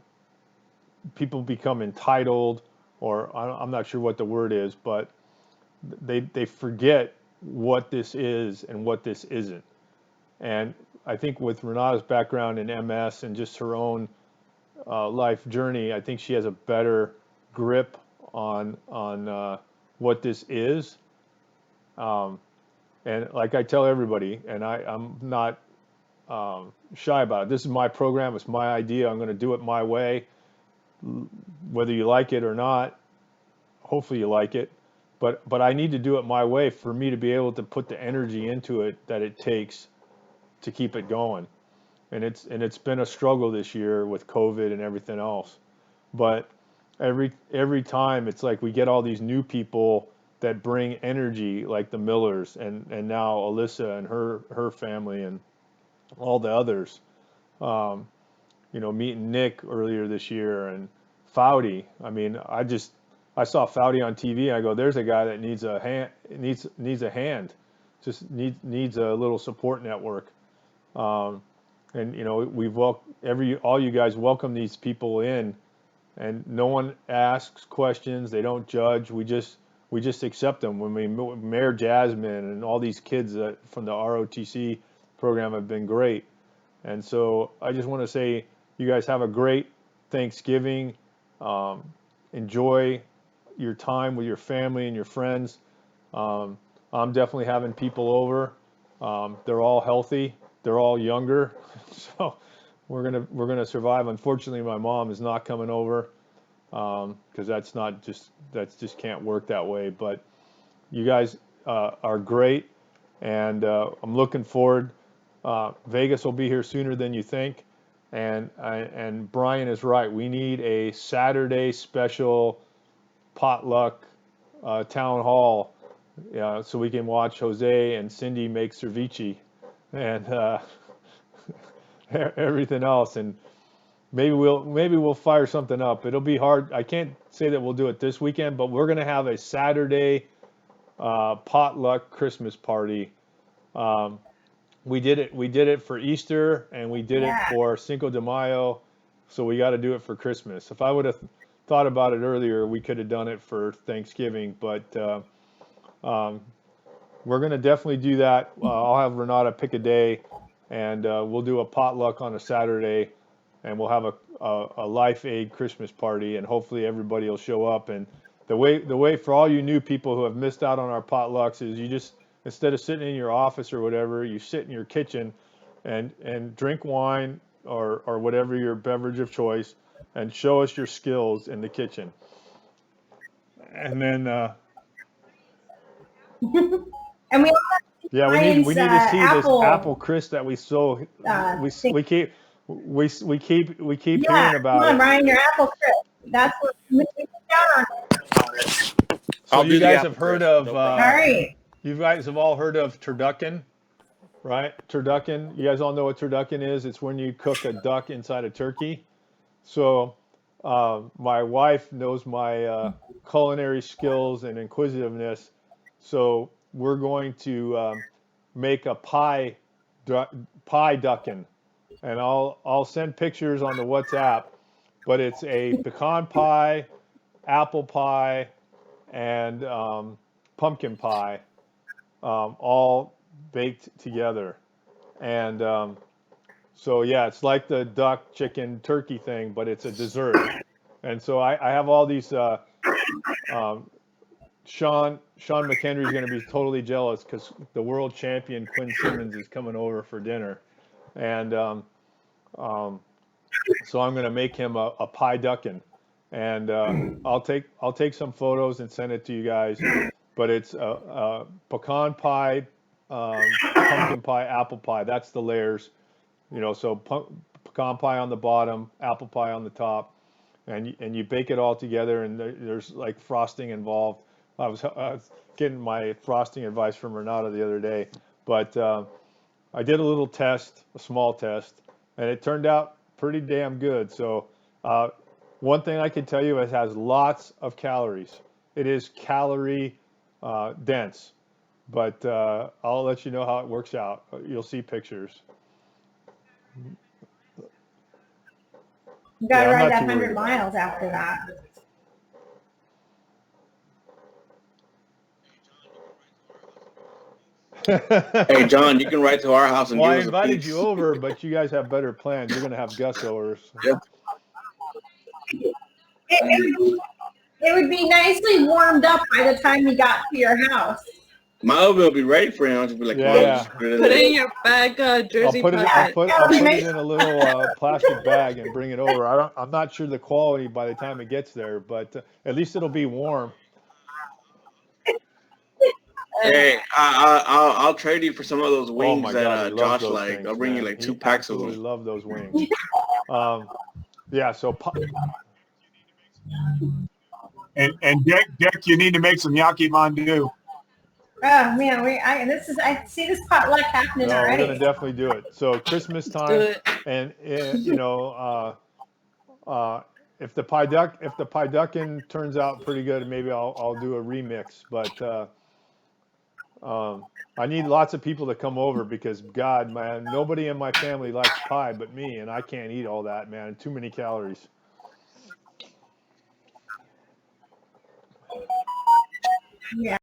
people become entitled, or I'm not sure what the word is, but they forget what this is and what this isn't. And I think with Renata's background in MS and just her own life journey, I think she has a better grip on what this is. And like I tell everybody, and I'm not shy about it. This is my program. It's my idea. I'm going to do it my way. Whether you like it or not, hopefully you like it, but I need to do it my way for me to be able to put the energy into it that it takes to keep it going. And it's been a struggle this year with COVID and everything else. But every time it's like we get all these new people that bring energy, like the Millers and now Alyssa and her family and all the others. You know, meeting Nick earlier this year and Foudy. I mean, I saw Foudy on TV. I go, there's a guy that needs a hand, needs a hand, just needs a little support network. And you know, all you guys welcome these people in, and no one asks questions. They don't judge. We just accept them. When Mayor Jasmine and all these kids from the ROTC program have been great. And so I just want to say, you guys have a great Thanksgiving. Enjoy your time with your family and your friends. I'm definitely having people over. They're all healthy. They're all younger, so we're gonna survive. Unfortunately, my mom is not coming over because that's just can't work that way. But you guys are great, and I'm looking forward. Vegas will be here sooner than you think, and Brian is right. We need a Saturday special potluck town hall, so we can watch Jose and Cindy make ceviche and everything else, and maybe we'll fire something up. It'll be hard. I can't say that we'll do it this weekend, but we're gonna have a Saturday potluck Christmas party. We did it for Easter, and we did it for Cinco de Mayo, so we got to do it for Christmas. If I would have thought about it earlier, we could have done it for Thanksgiving, but we're going to definitely do that. I'll have Renata pick a day, and we'll do a potluck on a Saturday, and we'll have a Life Aid Christmas party, and hopefully everybody will show up. And the way for all you new people who have missed out on our potlucks is you just, instead of sitting in your office or whatever, you sit in your kitchen and drink wine or whatever your beverage of choice and show us your skills in the kitchen. And then And we yeah, we need to see apple, this apple crisp that we keep yeah, hearing about come on, it. Ryan, your apple crisp. That's what we put down on. So I'll you do the guys apple have heard crisp. of No problem. All right. you guys have all heard of turducken, right? Turducken. You guys all know what turducken is. It's when you cook a duck inside a turkey. So my wife knows my culinary skills and inquisitiveness. So we're going to make a pie duckin, and I'll send pictures on the WhatsApp. But it's a pecan pie, apple pie, and pumpkin pie, all baked together. And so yeah, it's like the duck, chicken, turkey thing, but it's a dessert. And so I have all these. Sean McHenry is going to be totally jealous because the world champion Quinn Simmons is coming over for dinner, and so I'm going to make him a pie duckin, and I'll take some photos and send it to you guys. But it's a pecan pie, pumpkin pie, apple pie. That's the layers, So pecan pie on the bottom, apple pie on the top, and you bake it all together. And there's like frosting involved. I was getting my frosting advice from Renata the other day, but I did a little test, a small test, and it turned out pretty damn good. So one thing I can tell you, it has lots of calories. It is calorie dense, but I'll let you know how it works out. You'll see pictures. You gotta I'm ride not that too worried 100 about miles after that. Hey, John, you can write to our house and Well, give I us a invited piece. you over, but you guys have better plans. You're going to have Gus over. So. It would be nicely warmed up by the time you got to your house. My oven will be ready for you. I'll just be like, come on, Yeah. just put it in Put there. it in your bag, jersey I'll pocket. put it in a little plastic bag and bring it over. I'm not sure the quality by the time it gets there, but at least it'll be warm. Hey, I'll trade you for some of those Oh wings my that God, he loves Josh those like. things, I'll bring you man. like 2 He packs of absolutely them. loves those wings. Yeah, so And Dick, you need to make some yaki mandu. Oh man, I see this potluck happening no, we're already. gonna definitely do it. So Christmas time, and if the pie duckin turns out pretty good, maybe I'll do a remix. But I need lots of people to come over because God, man, nobody in my family likes pie but me, and I can't eat all that, man. Too many calories. Yeah.